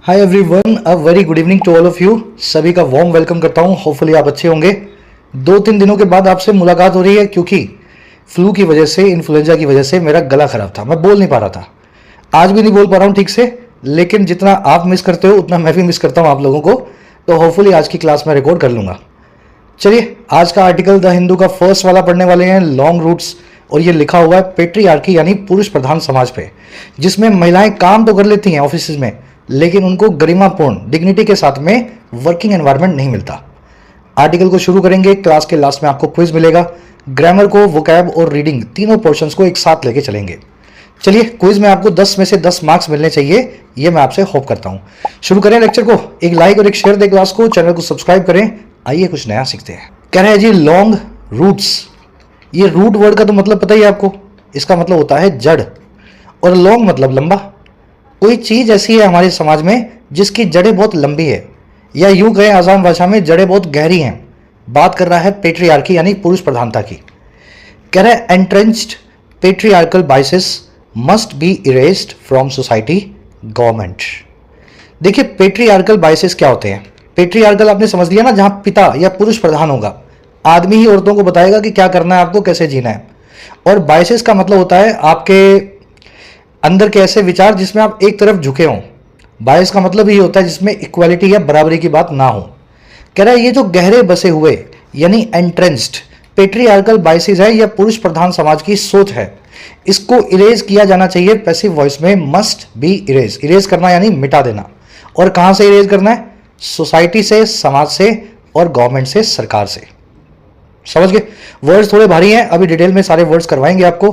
Hi everyone, a very good evening to all of you. सभी का warm welcome करता हूं। होपफुली आप अच्छे होंगे। 2-3 दिनों के बाद आपसे मुलाकात हो रही है क्योंकि फ्लू की वजह से, इन्फ्लुएंजा की वजह से मेरा गला खराब था, मैं बोल नहीं पा रहा था। आज भी नहीं बोल पा रहा हूँ ठीक से, लेकिन जितना आप मिस करते हो उतना मैं भी मिस करता हूँ आप लोगों को। तो होपफुली आज की क्लास में रिकॉर्ड कर लूँगा। चलिए, आज का आर्टिकल द हिंदू का फर्स्ट वाला पढ़ने वाले हैं, लॉन्ग रूट्स। और ये लिखा हुआ है पेट्रियार्की यानी पुरुष प्रधान समाज पे, जिसमें महिलाएं काम तो कर लेती हैं ऑफिस में, लेकिन उनको गरिमापूर्ण डिग्निटी के साथ में वर्किंग एनवायरनमेंट नहीं मिलता। आर्टिकल को शुरू करेंगे। क्लास के लास्ट में आपको क्विज मिलेगा। ग्रामर को, वोकैब और रीडिंग तीनों पोर्शंस को एक साथ लेके चलेंगे। चलिए, क्विज में आपको 10 में से 10 मार्क्स मिलने चाहिए, ये मैं आपसे होप करता हूं। शुरू करें लेक्चर को। एक लाइक और एक शेयर दे क्लास को, चैनल को सब्सक्राइब करें। आइए कुछ नया सीखते हैं। कह रहे हैं जी लॉन्ग रूट्स। ये रूट वर्ड का तो मतलब पता ही है आपको, इसका मतलब होता है जड़, और लॉन्ग मतलब लंबा। कोई चीज ऐसी है हमारे समाज में जिसकी जड़ें बहुत लंबी है, या यूं कहें आसान भाषा में जड़ें बहुत गहरी हैं। बात कर रहा है पेट्रियार्की यानी पुरुष प्रधानता की। कह रहा है entrenched patriarchal biases must be erased from society, government. देखिए, पेट्रियार्कल बाइसेस क्या होते हैं। पेट्रियार्कल आपने समझ लिया ना, जहां पिता या पुरुष प्रधान होगा, आदमी ही औरतों को बताएगा कि क्या करना है, आपको कैसे जीना है। और बाइसेस का मतलब होता है आपके अंदर के ऐसे विचार जिसमें आप एक तरफ झुके हों। बायस का मतलब ये होता है जिसमें इक्वालिटी या बराबरी की बात ना हो। कह रहा है ये जो गहरे बसे हुए यानी एंट्रेंस्ड पेट्रियार्कल बाइसेस है या पुरुष प्रधान समाज की सोच है, इसको इरेज किया जाना चाहिए। पैसिव वॉइस में मस्ट बी इरेज। इरेज करना यानी मिटा देना। और कहां से इरेज करना है? सोसाइटी से, समाज से, और गवर्नमेंट से, सरकार से। समझ गए? वर्ड्स थोड़े भारी हैं, अभी डिटेल में सारे वर्ड्स करवाएंगे आपको।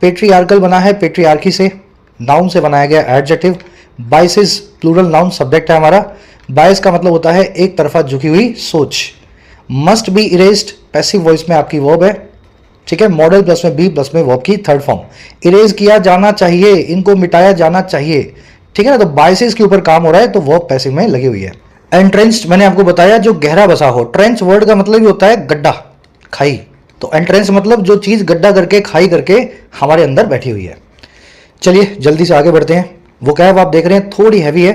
पेट्रियार्कल बना है पेट्रियार्की से, नाउन से बनाया गया adjective. Biases plural noun subject है हमारा। बायस का मतलब होता है एक तरफा झुकी हुई सोच। Must be erased passive voice में आपकी वर्ब है, ठीक है। मॉडल प्लस में बी प्लस में वर्ब की थर्ड फॉर्म। इरेज किया जाना चाहिए, इनको मिटाया जाना चाहिए, ठीक है ना। तो बाइसेस के ऊपर काम हो रहा है, तो वर्ब पैसिव में लगी हुई है। एंट्रेंस्ड मैंने आपको बताया जो गहरा बसा हो। ट्रेंच वर्ड का मतलब ही होता है गड्ढा, खाई। तो एंट्रेंस मतलब जो चीज गड्ढा करके, खाई करके हमारे अंदर बैठी हुई है। चलिए जल्दी से आगे बढ़ते हैं। वोकैब आप देख रहे हैं थोड़ी हैवी है।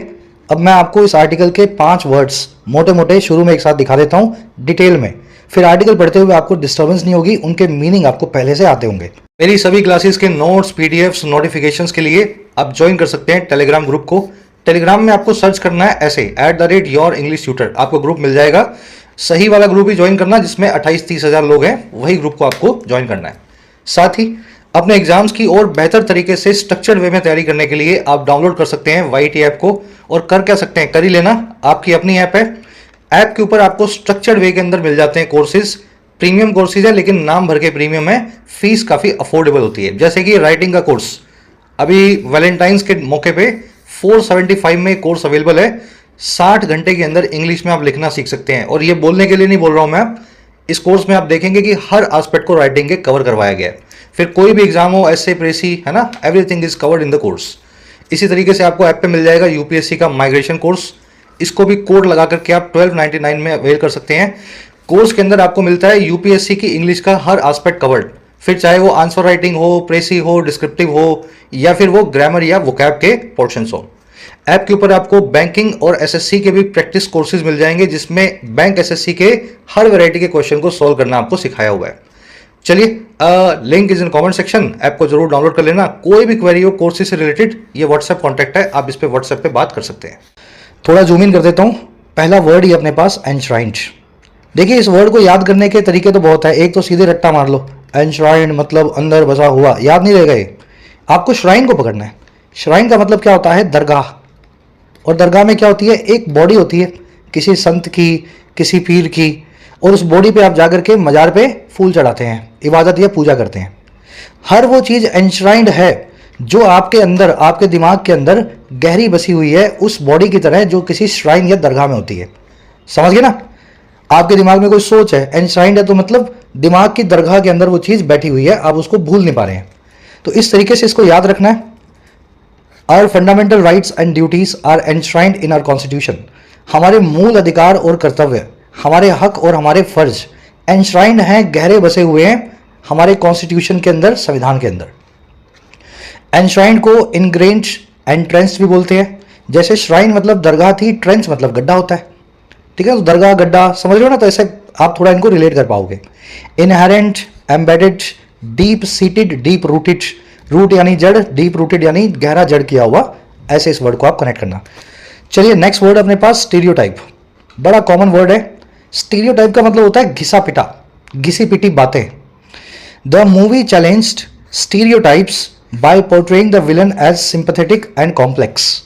अब मैं आपको इस आर्टिकल के 5 वर्ड्स मोटे मोटे शुरू में एक साथ दिखा देता हूं डिटेल में, फिर आर्टिकल पढ़ते हुए आपको डिस्टर्बेंस नहीं होगी, उनके मीनिंग आपको पहले से आते होंगे। मेरी सभी क्लासेस के नोट्स, पीडीएफ्स, नोटिफिकेशंस के लिए आप ज्वाइन कर सकते हैं टेलीग्राम ग्रुप को। टेलीग्राम में आपको सर्च करना है ऐसे @YourEnglishTutor, आपको ग्रुप मिल जाएगा। सही वाला ग्रुप ही ज्वाइन करना जिसमें 28-30 हजार लोग हैं, वही ग्रुप को आपको ज्वाइन करना है। साथ ही अपने एग्जाम्स की और बेहतर तरीके से स्ट्रक्चर्ड वे में तैयारी करने के लिए आप डाउनलोड कर सकते हैं वाईटी ऐप को। और कर क्या सकते हैं, कर ही लेना, आपकी अपनी ऐप है। ऐप के ऊपर आपको स्ट्रक्चर्ड वे के अंदर मिल जाते हैं कोर्सेज। प्रीमियम कोर्सेज है, लेकिन नाम भर के प्रीमियम है, फीस काफी अफोर्डेबल होती है। जैसे कि राइटिंग का कोर्स अभी वैलेंटाइंस के मौके पे 475 में कोर्स अवेलेबल है। 60 घंटे के अंदर इंग्लिश में आप लिखना सीख सकते हैं। और ये बोलने के लिए नहीं बोल रहा हूं मैं, इस कोर्स में आप देखेंगे कि हर एस्पेक्ट को राइटिंग के कवर करवाया गया है। फिर कोई भी एग्जाम हो, ऐसे प्रेसी है ना, everything is covered in the course. इसी तरीके से आपको ऐप पे मिल जाएगा यूपीएससी का माइग्रेशन कोर्स। इसको भी कोड लगा करके आप 1299 में अवेल कर सकते हैं। कोर्स के अंदर आपको मिलता है यूपीएससी की इंग्लिश का हर एस्पेक्ट कवर्ड, फिर चाहे वो आंसर राइटिंग हो, प्रेसी हो, डिस्क्रिप्टिव हो, या फिर वो ग्रामर या वोकैब के पोर्शंस हो। ऐप के ऊपर आपको बैंकिंग और एसएससी के भी प्रैक्टिस कोर्सेज मिल जाएंगे, जिसमें बैंक एसएससी के हर वैरायटी के क्वेश्चन को सॉल्व करना आपको सिखाया हुआ है। चलिए, link is in comment section, app को जरूर डाउनलोड कर लेना। कोई भी क्वेरी हो कोर्सेज से रिलेटेड, ये व्हाट्सएप कॉन्टैक्ट है, आप इस पे व्हाट्सएप पे बात कर सकते हैं। थोड़ा जूम इन कर देता हूं। पहला वर्ड ही अपने पास एनश्राइंड। देखिए, इस वर्ड को याद करने के तरीके तो बहुत है। एक तो सीधे रट्टा मार लो, एनश्राइंड मतलब अंदर बसा हुआ, याद नहीं रहेगा ये। आपको श्राइन को पकड़ना है। श्राइन का मतलब क्या होता है? दरगाह। और दरगाह में क्या होती है? एक बॉडी होती है किसी संत की, किसी पीर की, और उस बॉडी पे आप जाकर के मजार पे फूल चढ़ाते हैं, इबादत या पूजा करते हैं। हर वो चीज एनश्राइंड है जो आपके अंदर, आपके दिमाग के अंदर गहरी बसी हुई है, उस बॉडी की तरह जो किसी श्राइन या दरगाह में होती है। समझ गए ना? आपके दिमाग में कोई सोच है, एनश्राइंड है, तो मतलब दिमाग की दरगाह के अंदर वो चीज बैठी हुई है, आप उसको भूल नहीं पा रहे हैं। तो इस तरीके से इसको याद रखना है। Our fundamental rights and duties are enshrined in our constitution. हमारे मूल अधिकार और कर्तव्य, हमारे हक और हमारे फर्ज एनश्राइंड हैं, गहरे बसे हुए हैं हमारे कॉन्स्टिट्यूशन के अंदर, संविधान के अंदर। एनश्राइंड को इनग्रेन्ड एंट्रेंस्ड भी बोलते हैं। जैसे श्राइन मतलब दरगाह थी, ट्रेंच मतलब गड्ढा होता है, ठीक है, तो दरगाह गड्ढा समझ रहे हो ना, तो ऐसे आप थोड़ा इनको रिलेट कर पाओगे। Inherent, embedded, deep seated, deep rooted, root यानी जड़, डीप रूटेड यानी गहरा जड़ किया हुआ, ऐसे इस वर्ड को आप कनेक्ट करना। चलिए नेक्स्ट वर्ड अपने पास स्टीरियोटाइप, बड़ा कॉमन वर्ड है। स्टीरियोटाइप का मतलब होता है घिसा पिटा, घिसी पिटी बातें। The movie challenged stereotypes by portraying the villain as sympathetic and complex.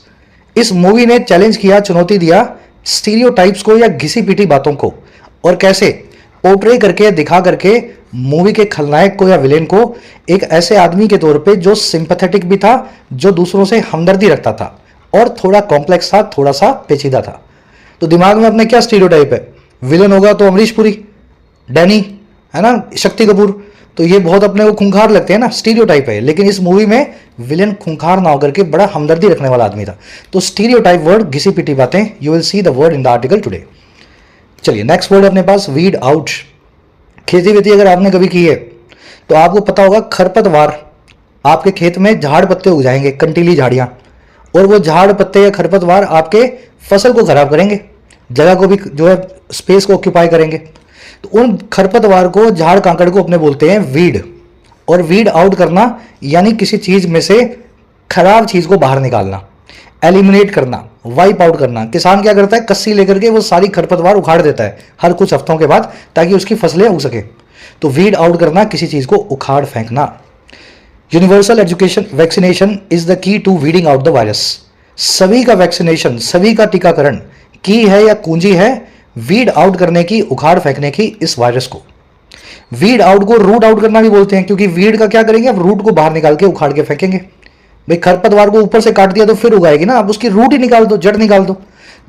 इस मूवी ने चैलेंज किया, चुनौती दिया स्टीरियोटाइप्स को या घिसी पिटी बातों को, और कैसे पोर्ट्रे करके, दिखा करके मूवी के खलनायक को या विलेन को एक ऐसे आदमी के तौर पे जो सिंपैथेटिक भी था, जो दूसरों से हमदर्दी रखता था, और थोड़ा कॉम्प्लेक्स था, थोड़ा सा पेचीदा था। तो दिमाग में अपने क्या स्टीरियोटाइप है, विलन होगा तो अमरीश पुरी, डैनी, है ना, शक्ति कपूर, तो ये बहुत अपने को खूंखार लगते हैं ना, स्टीरियोटाइप है। लेकिन इस मूवी में विलेन खूंखार ना होकर के बड़ा हमदर्दी रखने वाला आदमी था। तो स्टीरियोटाइप वर्ड, घिसी पिटी बातें, you will see the word in the article today. चलिए नेक्स्ट वर्ड अपने पास वीड आउट। खेती वेती अगर आपने कभी की है तो आपको पता होगा खरपतवार, आपके खेत में झाड़ पत्ते उग जाएंगे, कंटीली झाड़ियां, और वो झाड़ पत्ते या खरपतवार आपके फसल को खराब करेंगे, जगह को भी जो है स्पेस को ऑक्यूपाई करेंगे। तो उन खरपतवार को, झाड़ कांकड़ को अपने बोलते हैं वीड। और वीड आउट करना यानी किसी चीज में से खराब चीज को बाहर निकालना, एलिमिनेट करना, वाइप आउट करना। किसान क्या करता है, कस्सी लेकर के वो सारी खरपतवार उखाड़ देता है हर कुछ हफ्तों के बाद, ताकि उसकी फसलें उग सके। तो वीड आउट करना, किसी चीज को उखाड़ फेंकना। Universal education vaccination is the key to weeding out the virus. सभी का वैक्सीनेशन, सभी का टीकाकरण की है या कुंजी है वीड आउट करने की, उखाड़ फेंकने की इस वायरस को। वीड आउट को रूट आउट करना भी बोलते हैं, क्योंकि वीड का क्या करेंगे, अब रूट को बाहर निकाल के उखाड़ के फेंकेंगे। भाई खरपतवार को ऊपर से काट दिया तो फिर उगाएगी ना, अब उसकी रूट ही निकाल दो, जड़ निकाल दो।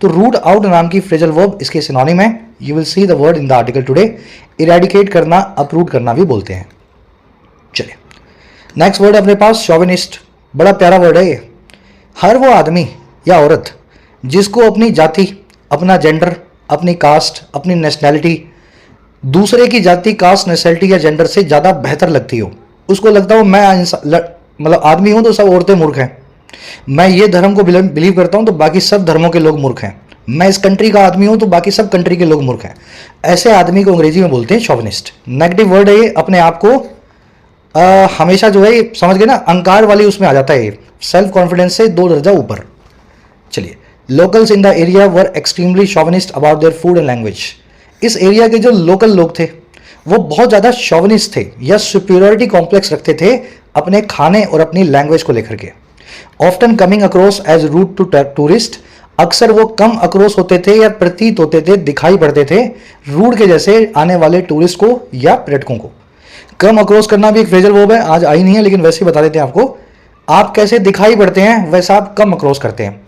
तो रूट आउट नाम की फ्रेजल वर्ब इसके सिनोनिम है। You will see the word in the article today. Eradicate करना, अपरूट करना भी बोलते हैं। चलिए नेक्स्ट वर्ड अपने पास शोविनिस्ट, बड़ा प्यारा वर्ड है ये। हर वो आदमी या औरत जिसको अपनी जाति, अपना जेंडर, अपनी कास्ट, अपनी नेशनैलिटी दूसरे की जाति, कास्ट, नेशनैलिटी या जेंडर से ज़्यादा बेहतर लगती हो, उसको लगता हो मैं मतलब आदमी हूं तो सब औरतें मूर्ख हैं, मैं ये धर्म को बिलीव करता हूं तो बाकी सब धर्मों के लोग मूर्ख हैं, मैं इस कंट्री का आदमी हूं तो बाकी सब कंट्री के लोग मूर्ख हैं, ऐसे आदमी को अंग्रेजी में बोलते हैं शोविनिस्ट। नेगेटिव वर्ड है ये, अपने आप को हमेशा जो है समझ गए ना, अहंकार वाली उसमें आ जाता है ये, सेल्फ कॉन्फिडेंस से 2 दर्जा ऊपर। चलिए locals in the area were extremely chauvinist about their food and language. इस एरिया के जो लोकल लोग थे वो बहुत ज़्यादा शोविनिस्ट थे या सुपीरियरिटी कॉम्प्लेक्स रखते थे अपने खाने और अपनी लैंग्वेज को लेकर के। Often coming across as rude to tourist, अक्सर वो कम अक्रॉस होते थे या प्रतीत होते थे, दिखाई पड़ते थे रूट के जैसे आने वाले टूरिस्ट को या पर्यटकों को। कम अक्रॉस करना भी एक फ्रेजल वर्ब है, आज आई नहीं है लेकिन वैसे ही बता देते हैं आपको। आप कैसे दिखाई पड़ते हैं वैसा आप कम अक्रॉस करते हैं।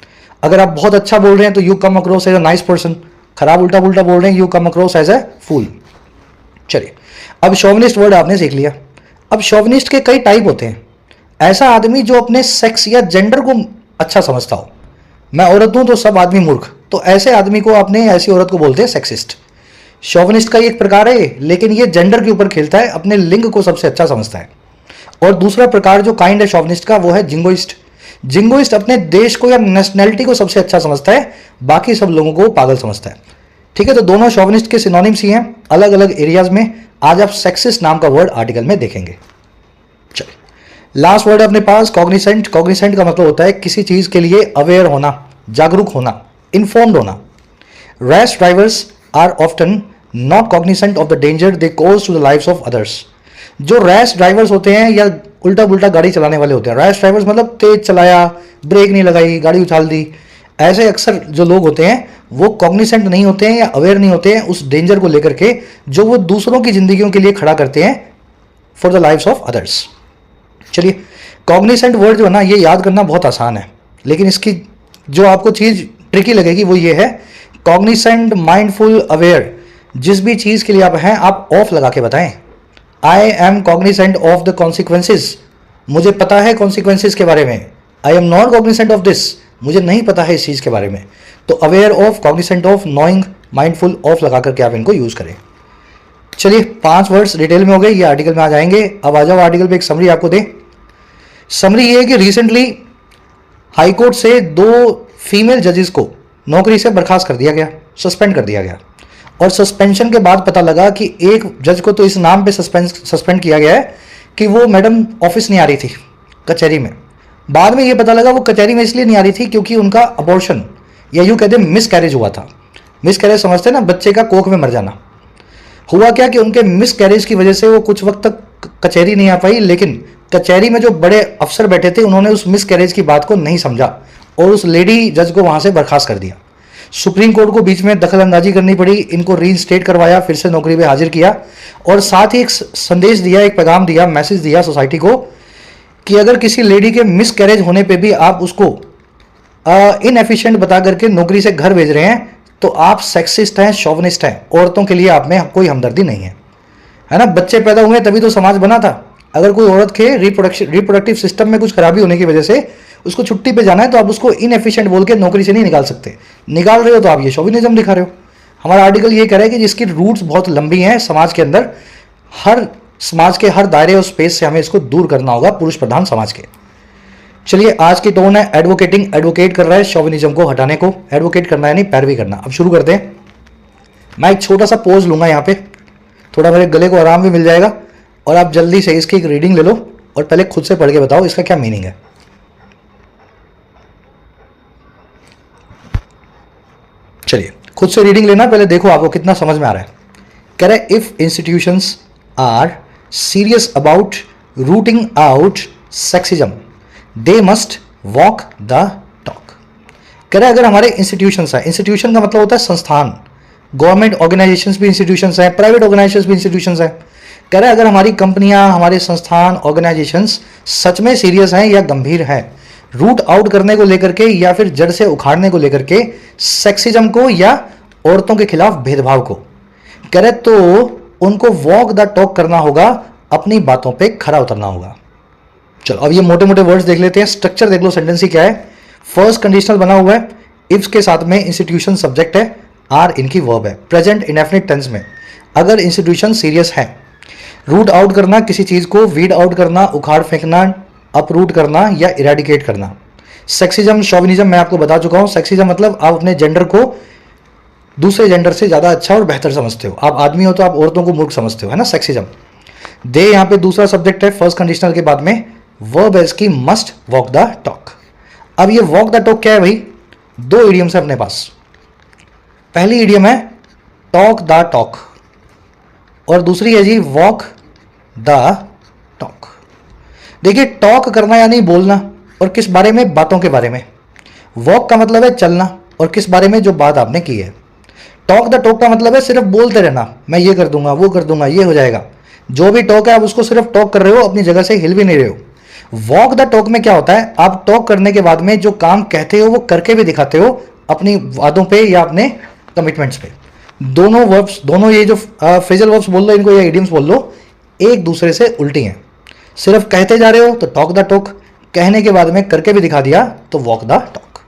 अगर आप बहुत अच्छा बोल रहे हैं तो you come across as a nice person, खराब उल्टा पुल्टा बोल रहे हैं you come across as a fool. चलिए अब शोविनिस्ट वर्ड आपने सीख लिया। अब शोविनिस्ट के कई टाइप होते हैं। ऐसा आदमी जो अपने सेक्स या जेंडर को अच्छा समझता हो, मैं औरत हूं तो सब आदमी मूर्ख, तो ऐसे आदमी को आपने, ऐसी औरत को बोलते हैं सेक्सिस्ट। शोविनिस्ट का एक प्रकार है, लेकिन ये जेंडर के ऊपर खेलता है, अपने लिंग को सबसे अच्छा समझता है। और दूसरा प्रकार जो काइंड है शोविनिस्ट का वो है जिंगोइस्ट। जिंगोइस्ट अपने देश को या नेशनैलिटी को सबसे अच्छा समझता है, बाकी सब लोगों को पागल समझता है। ठीक है, तो दोनों शोविनिस्ट के सिनोनिम्स ही हैं अलग अलग एरियाज में। आज आप सेक्सिस्ट नाम का वर्ड आर्टिकल में देखेंगे। चलिए लास्ट वर्ड अपने पास कॉग्निसेंट। कॉग्निसेंट का मतलब होता है किसी चीज के लिए अवेयर होना, जागरूक होना, इन्फॉर्म्ड होना। Rash drivers are often not cognisant of the danger they cause to the lives of others. जो रैश ड्राइवर्स होते हैं या उल्टा पुल्टा गाड़ी चलाने वाले होते हैं, रैश ड्राइवर्स मतलब तेज चलाया, ब्रेक नहीं लगाई, गाड़ी उछाल दी, ऐसे अक्सर जो लोग होते हैं वो कॉग्निसेंट नहीं होते हैं या अवेयर नहीं होते हैं उस डेंजर को लेकर के जो वो दूसरों की जिंदगियों के लिए खड़ा करते हैं for the lives of others. चलिए कॉग्निसेंट वर्ड जो है ना, ये याद करना बहुत आसान है, लेकिन इसकी जो आपको चीज ट्रिकी लगेगी वो ये है, कॉग्निसेंट, माइंडफुल, अवेयर। जिस भी चीज के लिए आप हैं आप ऑफ लगा के बताएं। I am cognisant of the consequences, मुझे पता है कॉन्सिक्वेंसेज के बारे में। I am not cognisant of this, मुझे नहीं पता है इस चीज के बारे में। तो aware of, cognisant of, knowing, mindful, of लगा करके आप इनको यूज करें। चलिए 5 वर्ड्स डिटेल में हो गए, ये आर्टिकल में आ जाएंगे। अब आ जाओ आर्टिकल पे एक समरी आपको दे। समरी ये है कि रिसेंटली हाईकोर्ट से 2 फीमेल जजेस को नौकरी से बर्खास्त कर दिया गया, सस्पेंड कर दिया गया। और सस्पेंशन के बाद पता लगा कि एक जज को तो इस नाम पे सस्पेंड किया गया है कि वो मैडम ऑफिस नहीं आ रही थी कचहरी में। बाद में ये पता लगा वो कचहरी में इसलिए नहीं आ रही थी क्योंकि उनका अबॉर्शन या यूँ कहते मिस कैरेज हुआ था। मिस कैरेज समझते ना, बच्चे का कोख में मर जाना। हुआ क्या कि उनके मिस कैरेज की वजह से वो कुछ वक्त तक कचहरी नहीं आ पाई, लेकिन कचहरी में जो बड़े अफसर बैठे थे उन्होंने उस मिस कैरेज की बात को नहीं समझा और उस लेडी जज को वहाँ से बर्खास्त कर दिया। सुप्रीम कोर्ट को बीच में दखल अंदाजी करनी पड़ी, इनको रीइंस्टेट करवाया, फिर से नौकरी पे हाजिर किया और साथ ही एक संदेश दिया, एक पैगाम दिया, मैसेज दिया सोसाइटी को कि अगर किसी लेडी के मिस कैरेज होने पे भी आप उसको इनएफिशिएंट बता करके नौकरी से घर भेज रहे हैं तो आप सेक्सिस्ट हैं, शोविनिस्ट हैं, औरतों के लिए आप में कोई हमदर्दी नहीं है ना। बच्चे पैदा हुए तभी तो समाज बना था। अगर कोई औरत के रिप्रोडक्टिव सिस्टम में कुछ खराबी होने की वजह से उसको छुट्टी पे जाना है तो आप उसको इनएफिशिएंट बोल के नौकरी से नहीं निकाल सकते। निकाल रहे हो तो आप ये शोविनिज्म दिखा रहे हो। हमारा आर्टिकल ये कह रहा है कि जिसकी रूट्स बहुत लंबी हैं समाज के अंदर, हर समाज के हर दायरे और स्पेस से हमें इसको दूर करना होगा, पुरुष प्रधान समाज के। चलिए, आज की टोन है एडवोकेटिंग। एडवोकेट कर रहा है शोविनिज्म को हटाने को। एडवोकेट करना है नहीं, पैरवी करना। अब शुरू करते हैं। मैं एक छोटा सा पोज लूंगा यहाँ पे, थोड़ा मेरे गले को आराम भी मिल जाएगा और आप जल्दी से इसकी एक रीडिंग ले लो और पहले खुद से पढ़ के बताओ इसका क्या मीनिंग है। चलिए, खुद से रीडिंग लेना, पहले देखो आपको कितना समझ में आ रहा है। कह रहे if institutions are serious about rooting out sexism they must walk the talk. कह रहे अगर हमारे इंस्टीट्यूशंस हैं, इंस्टीट्यूशन का मतलब होता है संस्थान, गवर्नमेंट ऑर्गेनाइजेशंस भी इंस्टीट्यूशंस हैं, प्राइवेट ऑर्गेनाइजेशंस भी इंस्टीट्यूशंस हैं। कह रहे अगर हमारी कंपनियां, हमारे संस्थान, ऑर्गेनाइजेशंस सच में सीरियस हैं या गंभीर हैं रूट आउट करने को लेकर के या फिर जड़ से उखाड़ने को लेकर के सेक्सिज्म को या औरतों के खिलाफ भेदभाव को, कह रहे तो उनको वॉक द टॉक करना होगा, अपनी बातों पे खरा उतरना होगा। चलो अब ये मोटे मोटे वर्ड्स देख लेते हैं। स्ट्रक्चर देख लो, सेंटेंस ही क्या है। फर्स्ट कंडीशनल बना हुआ है, इफ के साथ में इंस्टीट्यूशन सब्जेक्ट है, आर इनकी वर्ब है, प्रेजेंट इंडेफिनिट टेंस में। अगर इंस्टीट्यूशन सीरियस है, रूट आउट करना, किसी चीज को वीड आउट करना, उखाड़ फेंकना, अपरूट करना या इरेडिकेट करना। सेक्सिज्म, शोविनिज्म मैं आपको बता चुका हूं। सेक्सिज्म मतलब आप अपने जेंडर को दूसरे जेंडर से ज्यादा अच्छा और बेहतर समझते हो। आप आदमी हो तो आप औरतों को मूर्ख समझते हो, है ना, सेक्सिज्म। दे यहाँ पे दूसरा सब्जेक्ट है, फर्स्ट कंडीशनल के बाद में वर्ब है इसकी मस्ट वॉक द टॉक। अब ये वॉक द टॉक क्या है भाई? दो इडियम्स है अपने पास। पहली इडियम है टॉक द टॉक और दूसरी है जी वॉक द टॉक। देखिए, टॉक करना यानी बोलना, और किस बारे में? बातों के बारे में। वॉक का मतलब है चलना, और किस बारे में? जो बात आपने की है। टॉक द टॉक का मतलब है सिर्फ बोलते रहना, मैं ये कर दूंगा, वो कर दूंगा, ये हो जाएगा। जो भी टॉक है आप उसको सिर्फ टॉक कर रहे हो, अपनी जगह से हिल भी नहीं रहे हो। वॉक द टॉक में क्या होता है? आप टॉक करने के बाद में जो काम कहते हो वो करके भी दिखाते हो, अपनी वादों पे या अपने कमिटमेंट्स पे। दोनों वर्ब्स, दोनों ये जो फ्रेजल वर्ब्स बोल लो इनको या इडियम्स बोल लो, एक दूसरे से उल्टी हैं। सिर्फ कहते जा रहे हो तो टॉक द टॉक, कहने के बाद में करके भी दिखा दिया तो वॉक द टॉक।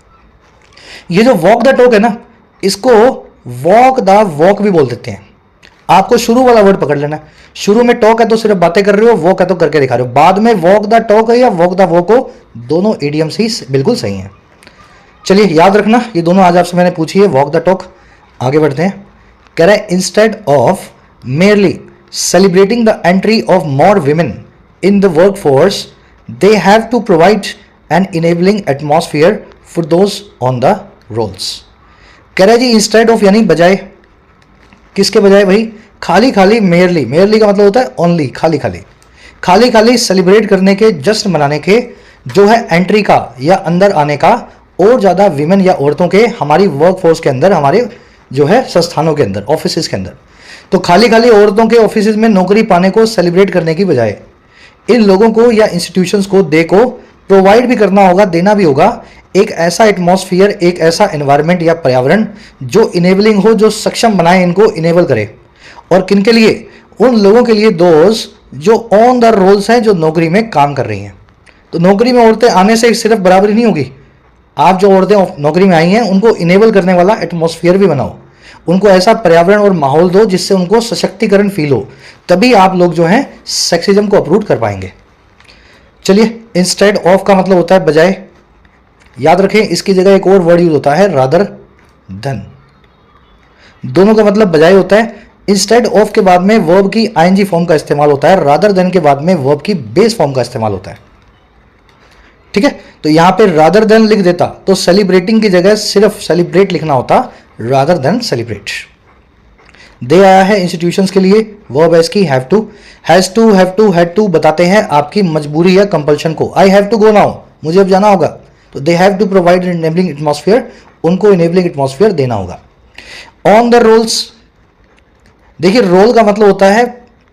ये जो वॉक द टॉक है ना, इसको वॉक द वॉक भी बोल देते हैं। आपको शुरू वाला वर्ड पकड़ लेना है। शुरू में टॉक है तो सिर्फ बातें कर रहे हो, वॉक है तो करके दिखा रहे हो। बाद में वॉक द टॉक है या वॉक द वॉक हो, दोनों इडियम्स ही बिल्कुल सही हैं। चलिए याद रखना, ये दोनों आज आपसे मैंने पूछी है, वॉक द टॉक। आगे बढ़ते हैं। कह रहा है instead of merely celebrating the entry of more women in the workforce, they have to provide an enabling atmosphere for those on the roles। कह रहा है जी इंस्टेड ऑफ यानी बजाय, किसके बजाय भाई? खाली खाली, मेयरली। मेयरली का मतलब होता है ओनली, खाली खाली। खाली खाली सेलिब्रेट करने के, जश्न मनाने के जो है एंट्री का या अंदर आने का और ज़्यादा विमेन या औरतों के हमारी वर्क फोर्स के अंदर, हमारे जो है संस्थानों के अंदर, ऑफिस के अंदर। तो खाली खाली औरतों के ऑफिस में नौकरी पाने को सेलिब्रेट करने की बजाय इन लोगों को या इंस्टीट्यूशंस को दे को प्रोवाइड भी करना होगा, देना भी होगा एक ऐसा एटमॉस्फेयर, एक ऐसा एनवायरनमेंट या पर्यावरण जो इनेबलिंग हो, जो सक्षम बनाए, इनको इनेबल करे। और किन के लिए? उन लोगों के लिए दोस्त जो ऑन द रोल्स हैं, जो नौकरी में काम कर रही हैं। तो नौकरी में औरतें आने से सिर्फ बराबरी नहीं होगी, आप जो औरतें नौकरी में आई हैं उनको इनेबल करने वाला एटमॉस्फेयर भी बनाओ, उनको ऐसा पर्यावरण और माहौल दो जिससे उनको सशक्तिकरण फील हो, तभी आप लोग जो हैं सेक्सिज्म को अप्रूव कर पाएंगे। चलिए, इंस्टेड ऑफ का मतलब होता है बजाय, याद रखें, इसकी जगह एक और वर्ड यूज होता है रादर देन। दोनों का मतलब बजाय होता है। इंस्टेड ऑफ के बाद में वर्ब की आईएनजी फॉर्म का इस्तेमाल होता है, रादर देन के बाद में वर्ब की बेस फॉर्म का इस्तेमाल होता है। ठीक है, तो यहां पे रादर देन लिख देता तो सेलिब्रेटिंग की जगह सिर्फ सेलिब्रेट लिखना होता, रादर देन सेलिब्रेट। दे आया है इंस्टीट्यूशंस के लिए, वर्ब एस की have to, has to, have to, had to बताते हैं आपकी मजबूरी या कंपल्शन को। I have to go now, मुझे अब जाना होगा, तो they have to provide enabling atmosphere, उनको इनेबलिंग एटमॉस्फेयर देना होगा। ऑन द रोल्स, देखिए रोल का मतलब होता है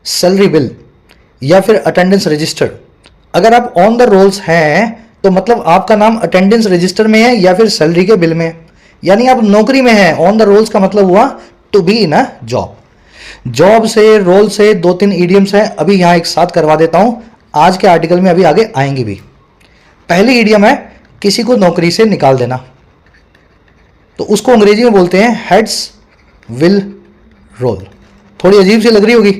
सैलरी बिल या फिर अटेंडेंस रजिस्टर। अगर आप ऑन द रोल्स हैं तो मतलब आपका नाम अटेंडेंस रजिस्टर में है या फिर सैलरी के बिल में है, यानी आप नौकरी में हैं। ऑन द रोल्स का मतलब हुआ to be in a job. Job से, रोल से 2-3 ईडियम्स हैं, अभी यहां एक साथ करवा देता हूं, आज के आर्टिकल में अभी आगे आएंगी भी। पहली ईडियम है किसी को नौकरी से निकाल देना, तो उसको अंग्रेजी में बोलते हैं हेड्स विल रोल। थोड़ी अजीब सी लग रही होगी,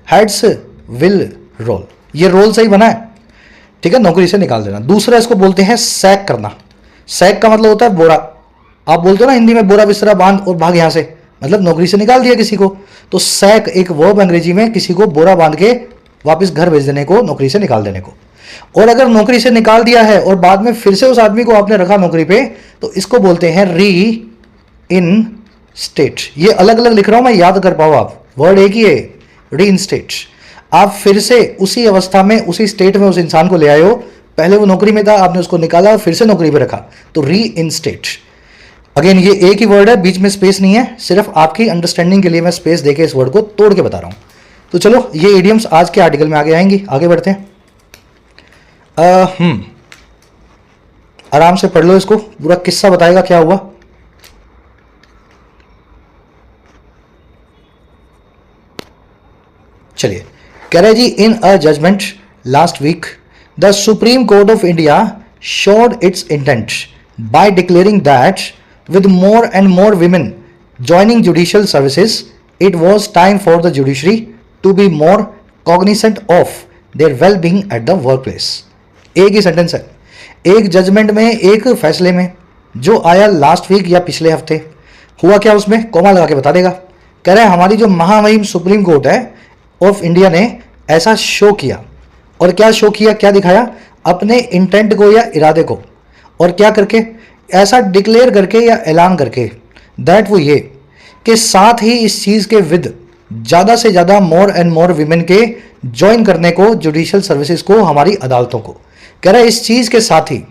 हेड्स विल रोल, ये रोल सही बना है, ठीक है, नौकरी से निकाल देना। दूसरा इसको बोलते हैं सैक करना। सैक का मतलब होता है बोरा। आप बोलते हो ना हिंदी में बोरा बिस्तरा बांध और भाग यहां से, मतलब नौकरी से निकाल दिया किसी को। तो सैक एक वर्ब अंग्रेजी में किसी को बोरा बांध के वापस घर भेज देने को, नौकरी से निकाल देने को। और अगर नौकरी से निकाल दिया है और बाद में फिर से उस आदमी को आपने रखा नौकरी पे, तो इसको बोलते हैं री इन स्टेट। ये अलग अलग लिख रहा हूं मैं, याद कर पाओ आप, वर्ड एक ही है, री इन स्टेट। आप फिर से उसी अवस्था में, उसी स्टेट में उस इंसान को ले आए हो, पहले वो नौकरी में था, आपने उसको निकाला और फिर से नौकरी पे रखा, तो री इन स्टेट। अगेन ये एक ही वर्ड है, बीच में स्पेस नहीं है, सिर्फ आपकी अंडरस्टैंडिंग के लिए मैं स्पेस देके इस वर्ड को तोड़ के बता रहा हूं। तो चलो ये इडियम्स आज के आर्टिकल में आगे आएंगी, आगे बढ़ते हैं। आराम से पढ़ लो इसको, पूरा किस्सा बताएगा क्या हुआ। चलिए, कह रहे जी, in a judgement last week the Supreme Court of India showed its intent by declaring that with more and more women joining judicial services, it was time for the judiciary to be more cognizant of their well-being at the workplace। एक ही sentence है, एक judgement में, एक फैसले में जो आया last week या पिछले हफ्ते। हुआ क्या उसमें, कोमा लगा के बता देगा। कह रहे हैं हमारी जो महामहिम सुप्रीम कोर्ट है ऑफ इंडिया ने ऐसा शो किया, और क्या शो किया, क्या दिखाया, अपने इंटेंट को या इरादे को, और क्या करके, ऐसा डिक्लेयर करके या ऐलान करके, दैट वो ये कि साथ ही इस चीज़ के विद ज़्यादा से ज़्यादा मोर एंड मोर विमेन के ज्वाइन करने को जुडिशियल सर्विसेज को, हमारी अदालतों को। कह रहा है इस चीज़ के साथ ही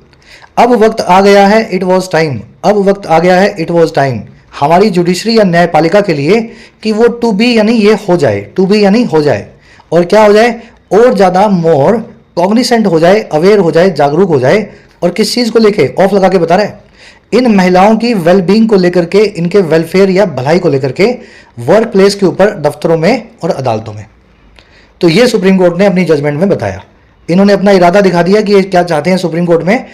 अब वक्त आ गया है, इट वॉज टाइम, अब वक्त आ गया है, इट वॉज टाइम, हमारी जुडिशरी या न्यायपालिका के लिए कि वो टू बी यानी ये हो जाए, टू बी यानी हो जाए, और क्या हो जाए, और ज़्यादा मोर कॉग्निसेंट हो जाए, अवेयर हो जाए, जागरूक हो जाए। और किस चीज़ को लेके, ऑफ लगा के बता रहा है, इन महिलाओं की वेलबींग को लेकर के, इनके वेलफेयर या भलाई को लेकर के, वर्क प्लेस के ऊपर, दफ्तरों में और अदालतों में। तो ये सुप्रीम कोर्ट ने अपनी जजमेंट में बताया। इन्होंने अपना इरादा दिखा दिया कि ये क्या चाहते हैं। सुप्रीम कोर्ट में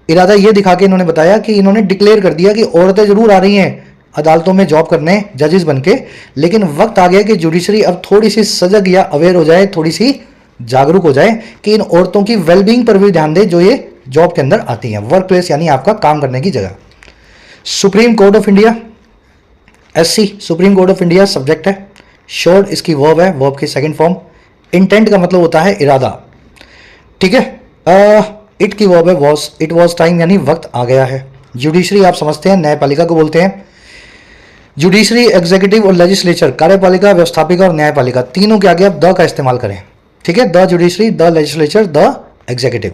इरादा ये दिखा के इन्होंने बताया कि इन्होंने डिक्लेयर कर दिया कि औरतें जरूर आ रही हैं अदालतों में जॉब करने, जजेस बन के, लेकिन वक्त आ गया कि जुडिशरी अब थोड़ी सी सजग या अवेयर हो जाए, थोड़ी सी जागरूक हो जाए कि इन औरतों की वेलबींग पर भी ध्यान दे जो ये जॉब के अंदर आती हैं, वर्क प्लेस यानी आपका काम करने की जगह। Supreme Court of India, SC, supreme Court of India subject है, शोर्ड इसकी वर्ब है, वर्ब की सेकंड फॉर्म। इंटेंट का मतलब होता है इरादा, ठीक है। इट की वर्ब है वॉज, इट वॉज टाइम यानी वक्त आ गया है। जुडिशरी आप समझते हैं न्यायपालिका को बोलते हैं। जुडिशरी, एग्जीक्यूटिव और लेजिस्लेचर, कार्यपालिका, व्यवस्थापिका और न्यायपालिका, तीनों के आगे आप द का इस्तेमाल करें, ठीक है। The judiciary, the legislature, the executive.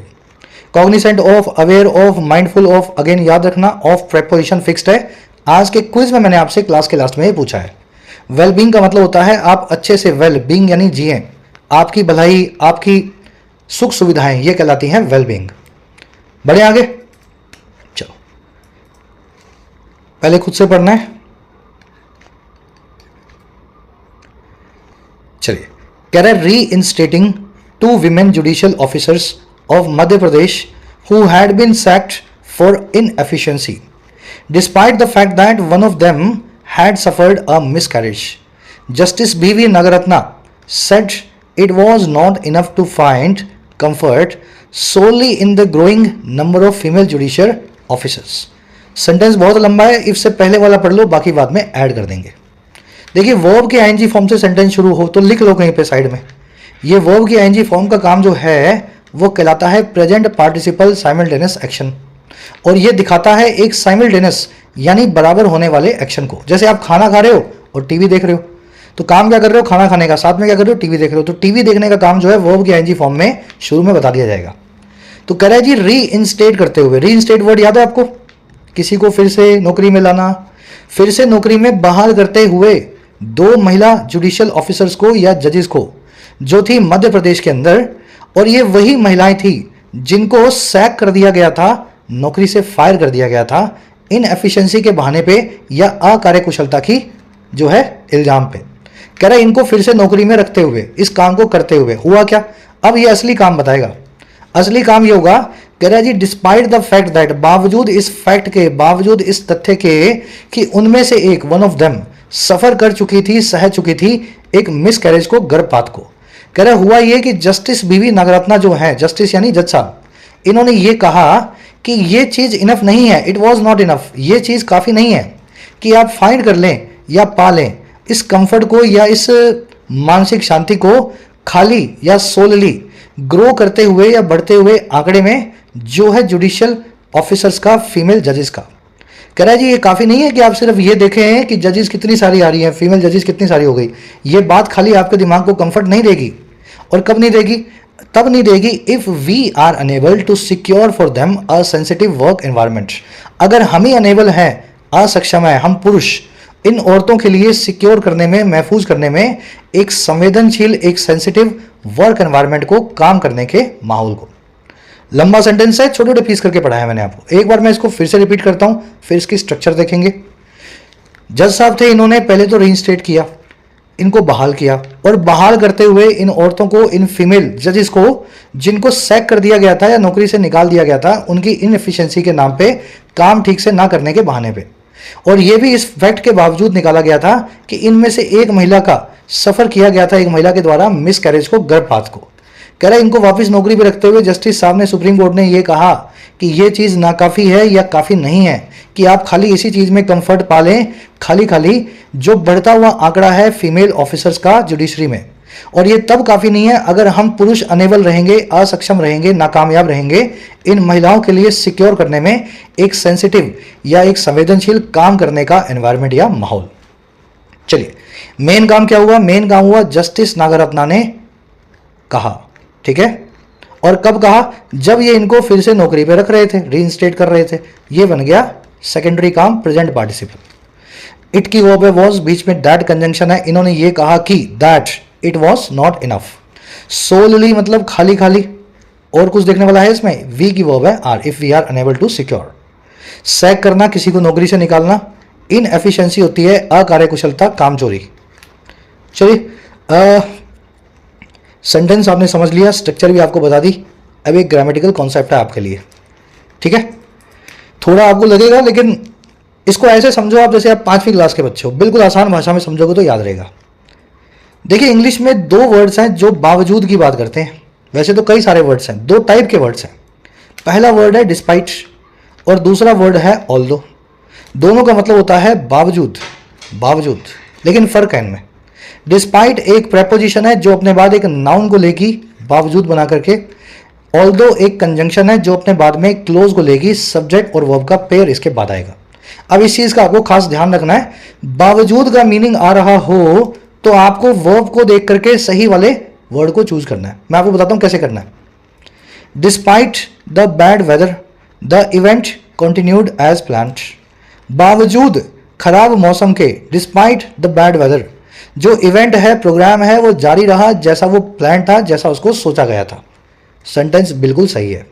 Cognisant of, aware of, mindful of, again याद रखना ऑफ प्रेपोजिशन फिक्स्ड है। आज के क्विज में मैंने आपसे क्लास के लास्ट में ये पूछा है। वेलबींग का मतलब होता है आप अच्छे से, वेल बींग यानी जिए, आपकी भलाई, आपकी सुख सुविधाएं, ये कहलाती हैं वेलबींग। बढ़े आगे, चलो पहले खुद से पढ़ना है। चलिए, कह रहे reinstating 2 women judicial officers of Madhya Pradesh who had been sacked for inefficiency despite the fact that one of them had suffered a miscarriage. Justice BV Nagarratna said it was not enough to find comfort solely in the growing number of female officers. Sentence बहुत लंबा है, if से पहले वाला पढ़ लो, बाकी बाद में ऐड कर देंगे। देखिए वर्ब के आईएनजी फॉर्म से सेंटेंस शुरू हो तो लिख लो कहीं पे साइड में। ये वर्ब की आईएनजी फॉर्म का काम जो है वो कहलाता है प्रेजेंट पार्टिसिपल साइमल्टेनियस एक्शन, और ये दिखाता है एक साइमल्टेनियस यानी बराबर होने वाले एक्शन को। जैसे आप खाना खा रहे हो और टीवी देख रहे हो, तो काम क्या कर रहे हो, खाना खाने का, साथ में क्या कर रहे हो, टीवी देख रहे हो। तो टीवी देखने का काम जो है वर्ब की आईएनजी फॉर्म में शुरू में बता दिया जाएगा। तो कह रहा है जी री इंस्टेट करते हुए, री इंस्टेट वर्ड याद है आपको, किसी को फिर से नौकरी में लाना, फिर से नौकरी में बहाल करते हुए 2 महिला जुडिशियल ऑफिसर्स को या जजेस को, जो थी मध्य प्रदेश के अंदर, और ये वही महिलाएं थी जिनको सैक कर दिया गया था, नौकरी से फायर कर दिया गया था इनएफिशिएंसी के बहाने पे या अकार्यकुशलता की जो है इल्जाम पे। कह रहा है इनको फिर से नौकरी में रखते हुए, इस काम को करते हुए हुआ क्या। अब ये असली काम बताएगा। असली काम ये होगा, कह रहा है जी डिस्पाइट द फैक्ट दैट, बावजूद इस फैक्ट के, बावजूद इस तथ्य के कि उनमें से एक, वन ऑफ देम, सफर कर चुकी थी, सह चुकी थी एक मिस कैरेज को, गर्भपात को। कह रहा हुआ ये कि जस्टिस बीवी नागरत्ना जो है, जस्टिस यानी जज साहब, इन्होंने ये कहा कि ये चीज इनफ नहीं है, इट वॉज नॉट इनफ, ये चीज काफी नहीं है कि आप फाइंड कर लें या पा लें इस कंफर्ट को या इस मानसिक शांति को खाली या सोलली ग्रो करते हुए या बढ़ते हुए आंकड़े में जो है जुडिशियल ऑफिसर्स का, फीमेल जजेस का। कह रहा है जी ये काफ़ी नहीं है कि आप सिर्फ ये देखें कि जजेस कितनी सारी आ रही हैं, फीमेल जजेस कितनी सारी हो गई। ये बात खाली आपके दिमाग को कंफर्ट नहीं देगी। और कब नहीं देगी, तब नहीं देगी if we are unable to secure for them a sensitive work environment. अगर हम ही अनेबल हैं, असक्षम है, हम पुरुष इन औरतों के लिए सिक्योर करने में, महफूज करने में एक संवेदनशील, एक सेंसिटिव वर्क एनवायरनमेंट को, काम करने के माहौल को। लंबा सेंटेंस है, छोटे छोटे पीस करके पढ़ाया मैंने आपको। एक बार मैं इसको फिर से रिपीट करता हूं, फिर इसकी स्ट्रक्चर देखेंगे। जज साहब थे, इन्होंने पहले तो रीइंस्टेट किया, इनको बहाल किया, और बहाल करते हुए इन औरतों को, इन फीमेल जजेस को जिनको सैक कर दिया गया था या नौकरी से निकाल दिया गया था, उनकी इनएफिशिएंसी के नाम पे, काम ठीक से ना करने के बहाने पे, और यह भी इस फैक्ट के बावजूद निकाला गया था कि इनमें से एक महिला का सफर किया गया था, एक महिला के द्वारा मिस कैरेज को, गर्भपात को। कह रहा है इनको वापस नौकरी पे रखते हुए जस्टिस साहब ने, सुप्रीम कोर्ट ने यह कहा कि यह चीज नाकाफी है या काफी नहीं है कि आप खाली इसी चीज में कंफर्ट पा लें, खाली खाली जो बढ़ता हुआ आंकड़ा है फीमेल ऑफिसर्स का जुडिशरी में। और ये तब काफी नहीं है अगर हम पुरुष अनेबल रहेंगे, असक्षम रहेंगे, नाकामयाब रहेंगे इन महिलाओं के लिए सिक्योर करने में एक सेंसिटिव या एक संवेदनशील काम करने का एनवायरनमेंट या माहौल। चलिए मेन काम क्या हुआ, मेन काम हुआ जस्टिस नागरत्ना ने कहा, ठीक है। और कब कहा, जब ये इनको फिर से नौकरी पे रख रहे थे, रीइंस्टेट कर रहे थे। ये बन गया सेकेंडरी काम, प्रेजेंट पार्टिसिपल। इट की वर्ब है वॉज, बीच में दैट कंजंक्शन है। इन्होंने ये कहा कि that it was not enough. Solely मतलब खाली खाली, और कुछ देखने वाला है इसमें। वी की वर्ब है are, if we are unable to secure. Sack करना, किसी को नौकरी से निकालना। इन एफिशिएंसी होती है अकार्यकुशलता, काम चोरी। चलिए सेंटेंस आपने समझ लिया, स्ट्रक्चर भी आपको बता दी। अब एक ग्रामेटिकल कॉन्सेप्ट है आपके लिए, ठीक है। थोड़ा आपको लगेगा, लेकिन इसको ऐसे समझो आप जैसे आप 5वीं क्लास के बच्चे हो, बिल्कुल आसान भाषा में समझोगे तो याद रहेगा। देखिए इंग्लिश में 2 वर्ड्स हैं जो बावजूद की बात करते हैं। वैसे तो कई सारे वर्ड्स हैं, 2 टाइप के वर्ड्स हैं। पहला वर्ड है डिस्पाइट और दूसरा वर्ड है ऑल्दो। दोनों का मतलब होता है बावजूद, बावजूद, लेकिन फर्क है इनमें। डिस्पाइट एक प्रेपोजिशन है जो अपने बाद एक नाउन को लेगी, बावजूद बना करके। ऑल्दो एक कंजंक्शन है जो अपने बाद में क्लोज को लेगी, सब्जेक्ट और वर्ब का पेयर इसके बाद आएगा। अब इस चीज का आपको खास ध्यान रखना है, बावजूद का मीनिंग आ रहा हो तो आपको वर्ब को देख करके सही वाले वर्ड को चूज करना है। मैं आपको बताता हूं कैसे करना है। Despite the bad weather the event continued as planned. बावजूद खराब मौसम के, डिस्पाइट द बैड वेदर, जो इवेंट है, प्रोग्राम है, वो जारी रहा जैसा वो प्लान था, जैसा उसको सोचा गया था। सेंटेंस बिल्कुल सही है।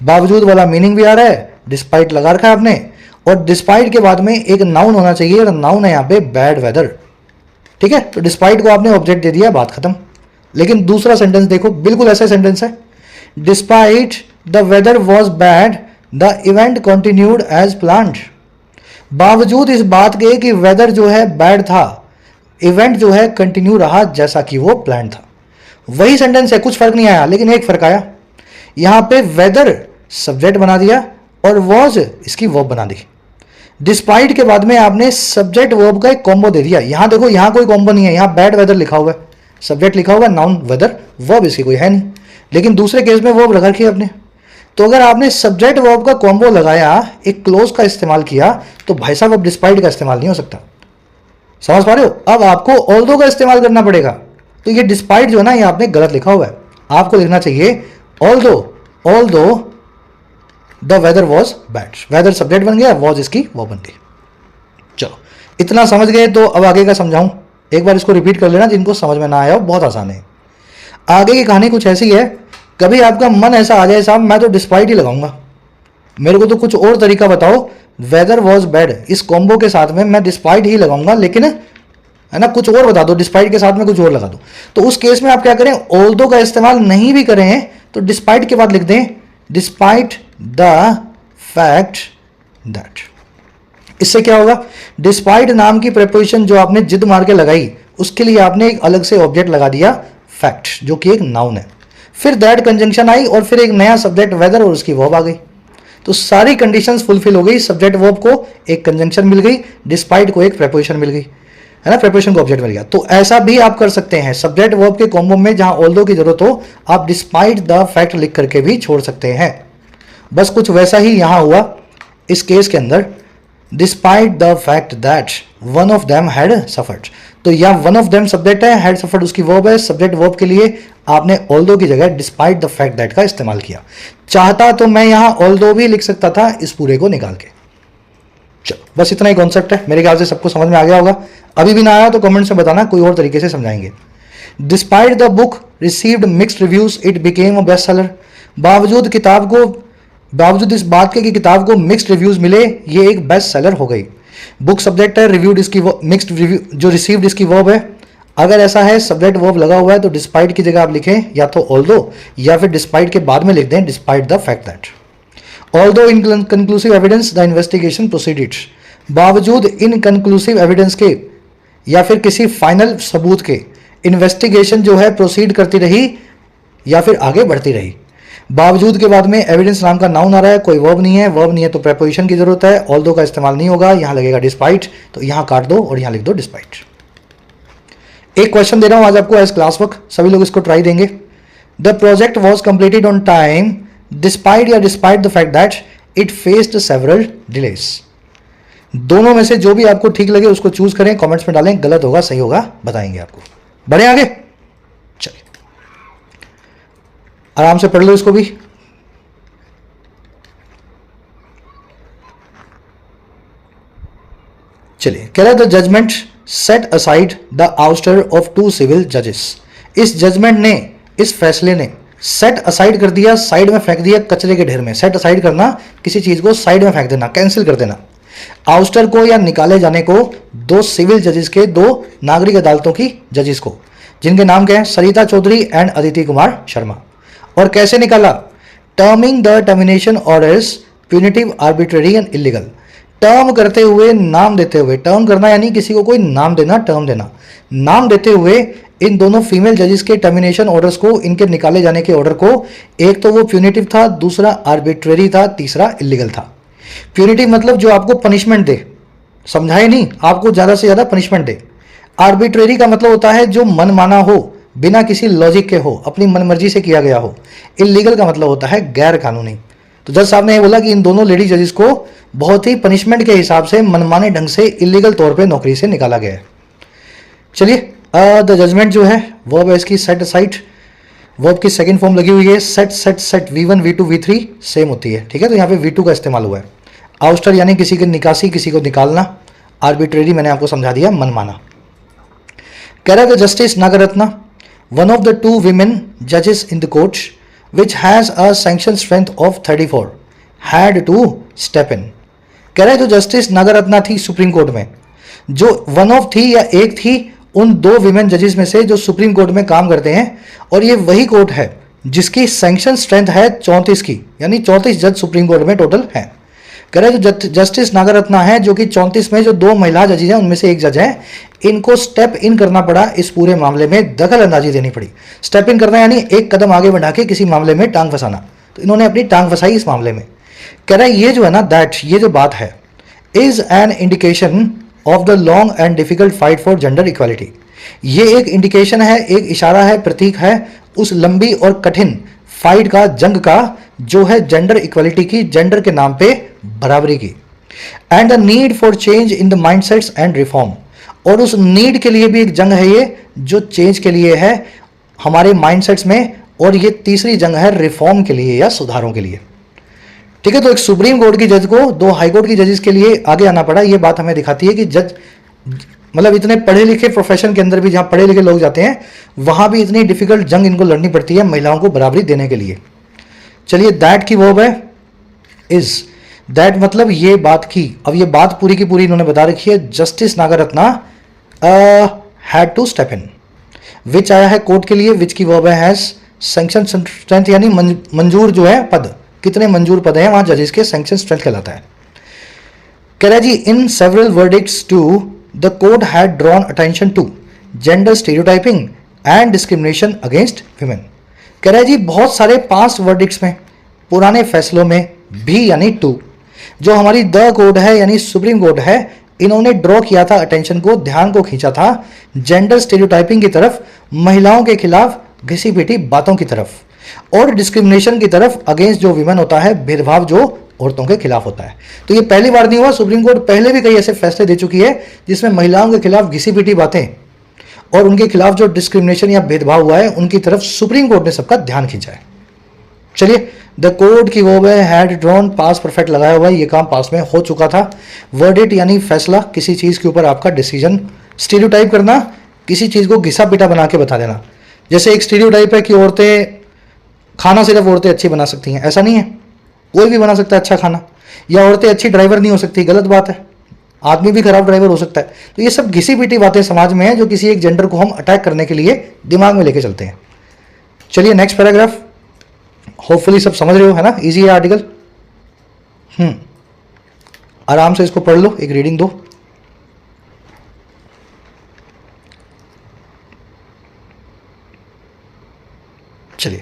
बावजूद वाला मीनिंग भी आ रहा है, डिस्पाइट लगा रखा है आपने, और डिस्पाइट के बाद में एक नाउन होना चाहिए, और नाउन है यहाँ पे बैड वेदर, ठीक है। तो डिस्पाइट को आपने ऑब्जेक्ट दे दिया, बात खत्म। लेकिन दूसरा सेंटेंस देखो, बिल्कुल ऐसा सेंटेंस है। Despite the weather was bad the event continued as planned. बावजूद इस बात के कि वेदर जो है बैड था, इवेंट जो है कंटिन्यू रहा जैसा कि वो प्लान था। वही सेंटेंस है, कुछ फर्क नहीं आया, लेकिन एक फर्क आया। यहां पे वेदर सब्जेक्ट बना दिया और वॉज इसकी वर्ब बना दी। डिस्पाइट के बाद में आपने सब्जेक्ट वर्ब का एक कॉम्बो दे दिया। यहां देखो, यहां कोई कॉम्बो नहीं है, यहां बैड वेदर लिखा हुआ है, सब्जेक्ट लिखा हुआ है, नाउन वेदर, वर्ब इसकी कोई है नहीं। लेकिन दूसरे केस में वर्ब लगा रखी है आपने। तो अगर आपने सब्जेक्ट वर्ब का कॉम्बो लगाया, एक क्लोज का इस्तेमाल किया, तो भाई साहब अब डिस्पाइट का इस्तेमाल नहीं हो सकता। समझ पा रहे हो? अब आपको ऑल्दो का इस्तेमाल करना पड़ेगा। तो ये डिस्पाइट जो है ना, ये आपने गलत लिखा हुआ है। आपको लिखना चाहिए although the weather was bad. Weather subject बन गया, वॉज इसकी वर्ब बन गई। चलो, इतना समझ गए तो अब आगे का समझाऊं। एक बार इसको रिपीट कर लेना, जिनको समझ में ना आया हो, बहुत आसान है। आगे की कहानी कुछ ऐसी है, कभी आपका मन ऐसा आ जाए साहब मैं तो डिस्पाइट ही लगाऊंगा, मेरे को तो कुछ और तरीका बताओ, वेदर वॉज बैड इस कॉम्बो के साथ में मैं डिस्पाइट ही लगाऊंगा, लेकिन है ना कुछ और बता दो, डिस्पाइट के साथ में कुछ और लगा दो। तो उस केस में आप क्या करें, ऑल्दो का इस्तेमाल नहीं भी करें तो डिस्पाइट के बाद लिख दें डिस्पाइट द फैक्ट दैट। इससे क्या होगा, डिस्पाइट नाम की प्रेपोजिशन जो आपने जिद मार के लगाई, उसके लिए आपने एक अलग से ऑब्जेक्ट लगा दिया फैक्ट, जो कि एक नाउन है। फिर दैट कंजंक्शन आई और फिर एक नया सब्जेक्ट वेदर और उसकी वर्ब आ गई। तो सारी कंडीशंस फुलफिल हो गई। सब्जेक्ट वर्ब को एक कंजंक्शन मिल गई, डिस्पाइट को एक प्रेपोजिशन मिल गई, है ना, प्रेपोजिशन को ऑब्जेक्ट मिल गया। तो ऐसा भी आप कर सकते हैं, सब्जेक्ट वर्ब के कॉम्बो में जहां ऑल्दो की जरूरत हो, आप डिस्पाइट द फैक्ट लिख करके भी छोड़ सकते हैं। बस कुछ वैसा ही यहां हुआ इस केस के अंदर, despite the fact that one of them had suffered. तो यहां वन ऑफ देम सब्जेक्ट है, हैड सफर्ड उसकी वर्ब है। सब्जेक्ट वर्ब के लिए आपने ऑल्दो की जगह डिस्पाइट द फैक्ट दैट का इस्तेमाल किया। चाहता तो मैं यहां ऑल्दो भी लिख सकता था इस पूरे को निकाल के। चलो, बस इतना ही कॉन्सेप्ट है, मेरे ख्याल से सबको समझ में आ गया होगा। अभी भी ना आया तो कमेंट्स में बताना, कोई और तरीके से समझाएंगे। Despite the book received mixed reviews it became a best seller. बावजूद इस बात के कि किताब को मिक्स्ड रिव्यूज मिले, ये एक बेस्ट सेलर हो गई। बुक सब्जेक्ट है, रिव्यूड इसकी मिक्स्ड रिव्यू जो रिसीव्ड इसकी वर्ब है। अगर ऐसा है सब्जेक्ट वर्ब लगा हुआ है तो डिस्पाइट की जगह आप लिखें या तो ऑल्दो, या फिर डिस्पाइट के बाद में लिख दें despite the fact that. Although inconclusive evidence the investigation proceeded. बावजूद इन कंक्लूसिव एविडेंस के या फिर किसी फाइनल सबूत के, इन्वेस्टिगेशन जो है प्रोसीड करती रही या फिर आगे बढ़ती रही। बावजूद के बाद में एविडेंस नाम का नाउन आ रहा है, कोई वर्ब नहीं है, वर्ब नहीं है तो प्रेपोजिशन की जरूरत है। ऑल्दो का इस्तेमाल नहीं होगा, यहां लगेगा डिस्पाइट, तो यहां काट दो और यहां लिख दो डिस्पाइट। एक क्वेश्चन दे रहा हूं आज आपको एज क्लास वर्क, सभी लोग इसको ट्राई देंगे। The project was completed on time despite या despite the fact that it faced several delays. दोनों में से जो भी आपको ठीक लगे उसको चूज करें, कमेंट्स में डालें, गलत होगा सही होगा बताएंगे आपको। बढ़े आगे, चलिए आराम से पढ़ लो इसको भी। चलिए, कह रहा है the judgement set aside the ouster of 2 civil जजेस। इस जजमेंट ने, इस फैसले ने सेट असाइड कर दिया, साइड में फेंक दिया कचरे के ढेर में। सेट असाइड करना, किसी चीज को साइड में फेंक देना, कैंसिल कर देना। आउस्टर को या निकाले जाने को 2 सिविल जजेस के, 2 नागरिक अदालतों की जजेस को, जिनके नाम क्या है, सरिता चौधरी एंड अदिति कुमार शर्मा। और कैसे निकाला, terming the termination orders punitive, arbitrary and illegal. Term करते हुए, नाम देते हुए, टर्म करना यानी किसी को कोई नाम देना, टर्म देना, नाम देते हुए इन दोनों फीमेल जजेस के टर्मिनेशन ऑर्डर्स को, इनके निकाले जाने के ऑर्डर को, एक तो वो प्यूनिटिव था, दूसरा आर्बिट्रेरी था, तीसरा इलीगल था। प्यूनिटिव मतलब जो आपको पनिशमेंट दे, समझाए नहीं, आपको ज्यादा से ज्यादा पनिशमेंट दे। आर्बिट्रेरी का मतलब होता है जो मनमाना हो, बिना किसी लॉजिक के हो, अपनी मनमर्जी से किया गया हो। इलीगल का मतलब होता है गैर कानूनी। तो जज साहब ने ये बोला कि इन दोनों लेडी जजेस को बहुत ही पनिशमेंट के हिसाब से, मनमाने ढंग से, इलीगल तौर पे नौकरी से निकाला गया है। चलिए, द जजमेंट जो है वर्ब है इसकी सेट असाइड, वर्ब की सेकंड फॉर्म लगी हुई है set. Set set V1 V2 V3 same होती है, ठीक है। तो यहाँ पे V2 का इस्तेमाल हुआ है। आउस्टर यानी किसी की निकासी, किसी को निकालना। आर्बिट्रेरी मैंने आपको समझा दिया, मनमाना। कह रहा है Justice Nagarathna, one of the 2 women judges in the court which has a sanction strength of 34 had to step in। कह रहा है जो जस्टिस नागरत्ना थी सुप्रीम कोर्ट में, जो वन ऑफ थी या एक थी उन 2 विमेन जजेस में से जो सुप्रीम कोर्ट में काम करते हैं, और ये वही कोर्ट है जिसकी सैंक्शन स्ट्रेंथ है 34 की, यानी 34 जज सुप्रीम कोर्ट में टोटल है। कह रहे जो जस्टिस नागरत्ना है, जो कि 34 में जो 2 महिला जजेस हैं उनमें से एक जज है, इनको स्टेप इन करना पड़ा, इस पूरे मामले में दखल अंदाजी देनी पड़ी। स्टेप इन करना यानी एक कदम आगे बढ़ा के किसी मामले में टांग फंसाना। तो इन्होंने अपनी टांग फंसाई इस मामले में। कह रहा है ये जो है ना दैट, ये जो बात है, is an indication of the long and difficult fight for gender equality. ये एक इंडिकेशन है, एक इशारा है, प्रतीक है उस लंबी और कठिन फाइट का, जंग का, जो है जेंडर इक्वालिटी की, जेंडर के नाम पे बराबरी की। And the need for change in the mindsets and reform, और उस नीड के लिए भी एक जंग है ये, जो चेंज के लिए है हमारे माइंडसेट्स में, और ये तीसरी जंग है रिफॉर्म के लिए या सुधारों के लिए। ठीक है, तो एक सुप्रीम कोर्ट की जज को दो हाई कोर्ट की जजेस के लिए आगे आना पड़ा। ये बात हमें दिखाती है कि जज मतलब इतने पढ़े लिखे प्रोफेशन के अंदर भी, जहां पढ़े लिखे लोग जाते हैं, वहां भी इतनी डिफिकल्ट जंग इनको लड़नी पड़ती है महिलाओं को बराबरी देने के लिए। चलिए, दैट की वर्ब है इज, दैट मतलब ये बात की। अब ये बात पूरी की पूरी इन्होंने बता रखी है, Justice Nagarathna had to step in, which आया है कोर्ट के लिए, विच की वर्ब है हैज, सैंक्शन स्ट्रेंथ यानी मंजूर जो है पद, कितने मंजूर पद हैं वहां जजेस के, सैंक्शन स्ट्रेंथ कहलाता है। कह रहा है जी, in several verdicts too the court had drawn attention to gender stereotyping and discrimination against women. कह रहा है जी, बहुत सारे पास्ट वर्डिक्ट्स में, पुराने फैसलों में भी, यानी टू, जो हमारी द कोर्ट है यानी सुप्रीम कोर्ट है, इन्होंने ड्रॉ किया था अटेंशन को, ध्यान को खींचा था जेंडर स्टीरियोटाइपिंग की तरफ, महिलाओं के खिलाफ घिसी पिटी बातों की तरफ, और डिस्क्रिमिनेशन की तरफ, अगेंस्ट जो विमेन होता है, भेदभाव जो औरतों के खिलाफ होता है। तो ये पहली बार नहीं हुआ, सुप्रीम कोर्ट पहले भी कई ऐसे फैसले दे चुकी है जिसमें महिलाओं के खिलाफ घिसी पिटी बातें और उनके खिलाफ जो डिस्क्रिमिनेशन या भेदभाव हुआ है, उनकी तरफ सुप्रीम कोर्ट ने सबका ध्यान खींचा है। चलिए, द कोर्ट की वो हैड ड्रॉन, पास परफेक्ट लगाया हुआ है, ये काम पास में हो चुका था। वर्डिक्ट यानी फैसला, किसी चीज के ऊपर आपका डिसीजन। स्टीरियोटाइप करना, किसी चीज को घिसा पिटा बना के बता देना। जैसे एक स्टीरियोटाइप है कि औरतें खाना सिर्फ औरतें अच्छी बना सकती हैं, ऐसा नहीं है, कोई भी बना सकता है अच्छा खाना, या औरतें अच्छी ड्राइवर नहीं हो सकती, गलत बात है, आदमी भी खराब ड्राइवर हो सकता है। तो ये सब घिसी पिटी बातें समाज में है जो किसी एक जेंडर को हम अटैक करने के लिए दिमाग में लेके चलते हैं। चलिए नेक्स्ट पैराग्राफ, होपफुली सब समझ रहे हो, है ना, इजी है आर्टिकल। आराम से इसको पढ़ लो, एक रीडिंग दो। चलिए,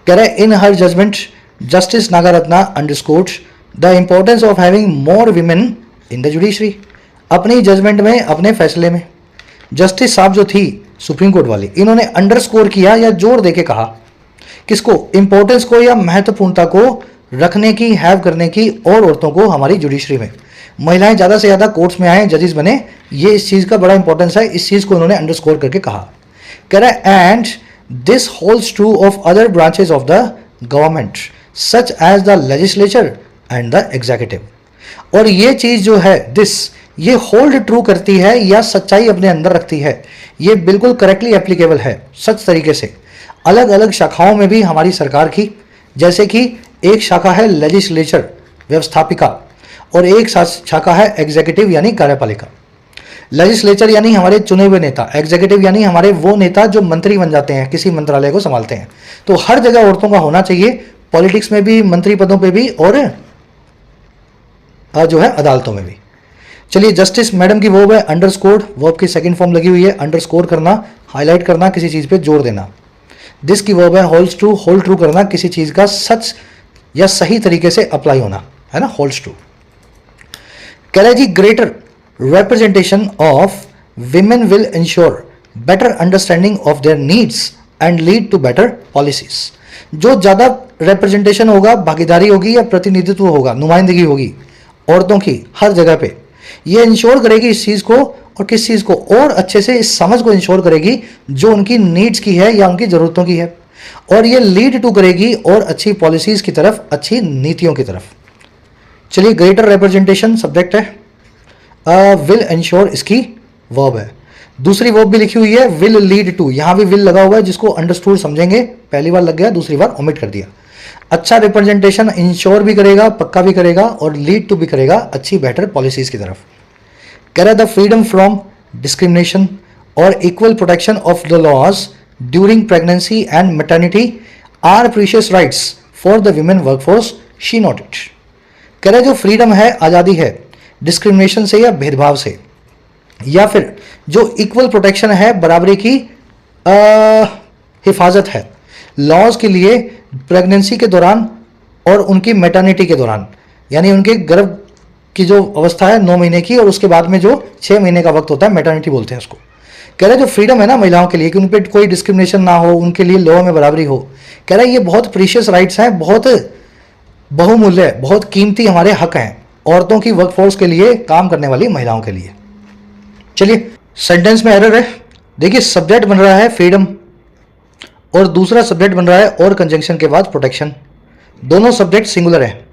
कह रहे in her judgement Justice Nagarathna underscored the importance of having more women in the judiciary. अपनी जजमेंट में, अपने फैसले में, जस्टिस साहब जो थी सुप्रीम कोर्ट वाली, इन्होंने अंडरस्कोर किया या जोर देके कहा, किसको, इंपॉर्टेंस को या महत्वपूर्णता को रखने की, हैव करने की, और औरतों को हमारी जुडिशरी में, महिलाएं ज़्यादा से ज़्यादा कोर्ट्स में आए, जजेस बने, ये इस चीज़ का बड़ा इंपॉर्टेंस है, इस चीज़ को उन्होंने अंडरस्कोर करके कहा। कह रहा है and this holds true of other branches of the government such as the legislature and the executive. और ये चीज़ जो है दिस, ये होल्ड ट्रू करती है या सच्चाई अपने अंदर रखती है, ये बिल्कुल करेक्टली एप्लीकेबल है, सच तरीके से अलग अलग शाखाओं में भी हमारी सरकार की। जैसे कि एक शाखा है लेजिस्लेचर, व्यवस्थापिका, और एक शाखा है एग्जीक्यूटिव यानी कार्यपालिका। लेजिस्लेचर यानी हमारे चुने हुए नेता, एग्जीक्यूटिव यानी हमारे वो नेता जो मंत्री बन जाते हैं, किसी मंत्रालय को संभालते हैं। तो हर जगह औरतों का होना चाहिए, पॉलिटिक्स में भी, मंत्री पदों पे भी, और जो है अदालतों में भी। चलिए, जस्टिस मैडम की वर्ब है अंडरस्कोर्ड, वर्ब की सेकंड फॉर्म लगी हुई है, अंडरस्कोर करना, हाईलाइट करना, किसी चीज पे जोर देना। दिस की वर्ब है होल्ड्स ट्रू, होल्ड ट्रू करना, किसी चीज का सच या सही तरीके से अप्लाई होना, है ना, होल्ड्स ट्रू। कह रहा है जी, greater representation of women will ensure better understanding of their needs and lead to better policies। जो ज़्यादा representation होगा, भागीदारी होगी या प्रतिनिधित्व होगा, नुमाइंदगी होगी औरतों की हर जगह पे, ये इंश्योर करेगी इस चीज़ को, और किस चीज़ को, और अच्छे से इस समझ को इंश्योर करेगी जो उनकी नीड्स की है या उनकी ज़रूरतों की है, और ये लीड टू करेगी और अच्छी पॉलिसीज़ की तरफ, अच्छी नीतियों की तरफ। चलिए, ग्रेटर रिप्रेजेंटेशन सब्जेक्ट है, विल इंश्योर इसकी वर्ब है। दूसरी वर्ब भी लिखी हुई है विल लीड टू, यहां भी विल लगा हुआ है, जिसको अंडरस्टूड समझेंगे, पहली बार लग गया, दूसरी बार ओमिट कर दिया। अच्छा रिप्रेजेंटेशन इंश्योर भी करेगा, पक्का भी करेगा, और लीड टू भी करेगा अच्छी बेटर पॉलिसीज की तरफ। कह रहा है द फ्रीडम फ्रॉम डिस्क्रिमिनेशन और equal protection of the laws during pregnancy and maternity are precious rights for the women workforce, she noted. कह रहा है जो फ्रीडम है, आज़ादी है डिस्क्रिमिनेशन से या भेदभाव से, या फिर जो इक्वल प्रोटेक्शन है, बराबरी की हिफाजत है लॉज के लिए प्रेगनेंसी के दौरान और उनकी मैटरनिटी के दौरान, यानी उनके गर्भ की जो अवस्था है 9 महीने की, और उसके बाद में जो 6 महीने का वक्त होता है मैटरनिटी बोलते हैं उसको। कह रहा है जो फ्रीडम है ना महिलाओं के लिए कि उन पर कोई डिस्क्रिमिनेशन ना हो, उनके लिए लॉ में बराबरी हो, कह रहा है ये बहुत प्रीशियस राइट्स हैं, बहुत बहुमूल्य, बहुत कीमती हमारे हक हैं औरतों की वर्कफोर्स के लिए, काम करने वाली महिलाओं के लिए। चलिए, सेंटेंस में एरर है। देखिए, सब्जेक्ट बन रहा है फ्रीडम और दूसरा सब्जेक्ट बन रहा है और कंजंक्शन के बाद प्रोटेक्शन। दोनों सब्जेक्ट सिंगुलर है,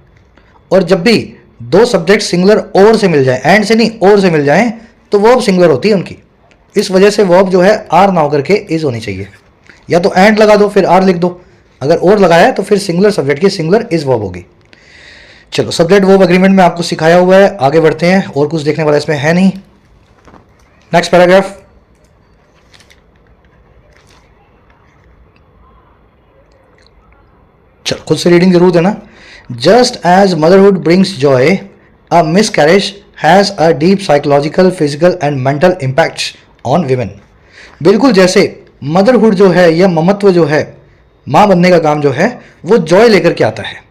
और जब भी दो सब्जेक्ट सिंगुलर और से मिल जाए, एंड से नहीं और से मिल जाए, तो वर्ब सिंगुलर होती है उनकी। इस वजह से वर्ब जो है आर ना होकर के इज होनी चाहिए। या तो एंड लगा दो फिर आर लिख दो, अगर और लगाया तो फिर सिंगुलर सब्जेक्ट की सिंगुलर इज वर्ब होगी। चलो, सब्जेक्ट वर्ब एग्रीमेंट में आपको सिखाया हुआ है, आगे बढ़ते हैं, और कुछ देखने वाला इसमें है नहीं। Next paragraph. चलो, खुद से रीडिंग जरूर देना। Just as motherhood brings joy, a miscarriage has a deep psychological, physical and mental impact on women. बिल्कुल जैसे मदरहुड जो है या ममत्व जो है, माँ बनने का काम जो है, वो जॉय लेकर के आता है,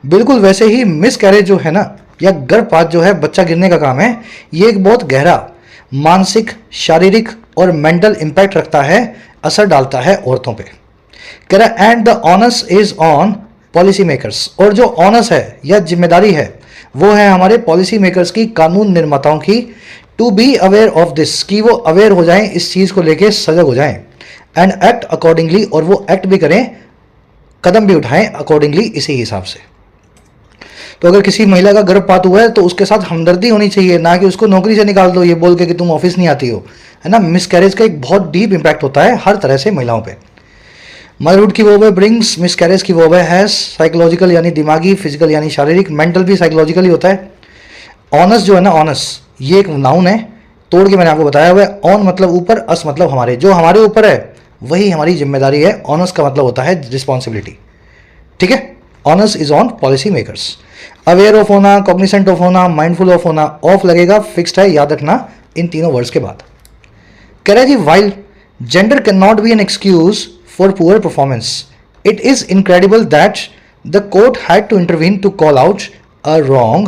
बिल्कुल वैसे ही मिसकैरेज जो है ना, या गर्भपात जो है, बच्चा गिरने का काम है, ये एक बहुत गहरा मानसिक, शारीरिक और मेंटल इम्पैक्ट रखता है, असर डालता है औरतों पे। कह रहा and the ons is on policy makers, और जो ऑनस है या जिम्मेदारी है वो है हमारे पॉलिसी मेकर्स की, कानून निर्माताओं की, to be aware of this, कि वो अवेयर हो जाएं, इस चीज को लेके सजग हो जाएं, एंड एक्ट अकॉर्डिंगली, और वो एक्ट भी करें, कदम भी उठाएं अकॉर्डिंगली, इसी हिसाब से। तो अगर किसी महिला का गर्भपात हुआ है तो उसके साथ हमदर्दी होनी चाहिए, ना कि उसको नौकरी से निकाल दो ये बोल के कि तुम ऑफिस नहीं आती हो, है ना। मिसकैरेज का एक बहुत डीप इंपैक्ट होता है हर तरह से महिलाओं पे। मदरहुड की वर्ब है ब्रिंग्स, मिसकैरेज की वर्ब है हैज, साइकोलॉजिकल यानी दिमागी, फिजिकल यानी शारीरिक, मेंटल भी साइकोलॉजिकल ही होता है। ऑनस जो है ना, ऑनस ये एक नाउन है, तोड़ के मैंने आपको बताया हुआ है। ऑन मतलब ऊपर, अस मतलब हमारे, जो हमारे ऊपर है वही हमारी जिम्मेदारी है। ऑनस का मतलब होता है रिस्पॉन्सिबिलिटी, ठीक है। Ons is on policy makers. Aware of होना, कॉग्निसेंट ऑफ होना, माइंडफुल ऑफ होना, ऑफ लगेगा, फिक्स्ड है, याद रखना इन तीनों वर्ड्स के बाद। कह रहे जी, while gender can not be an excuse for poor performance, it is incredible that the court had to intervene to call out a wrong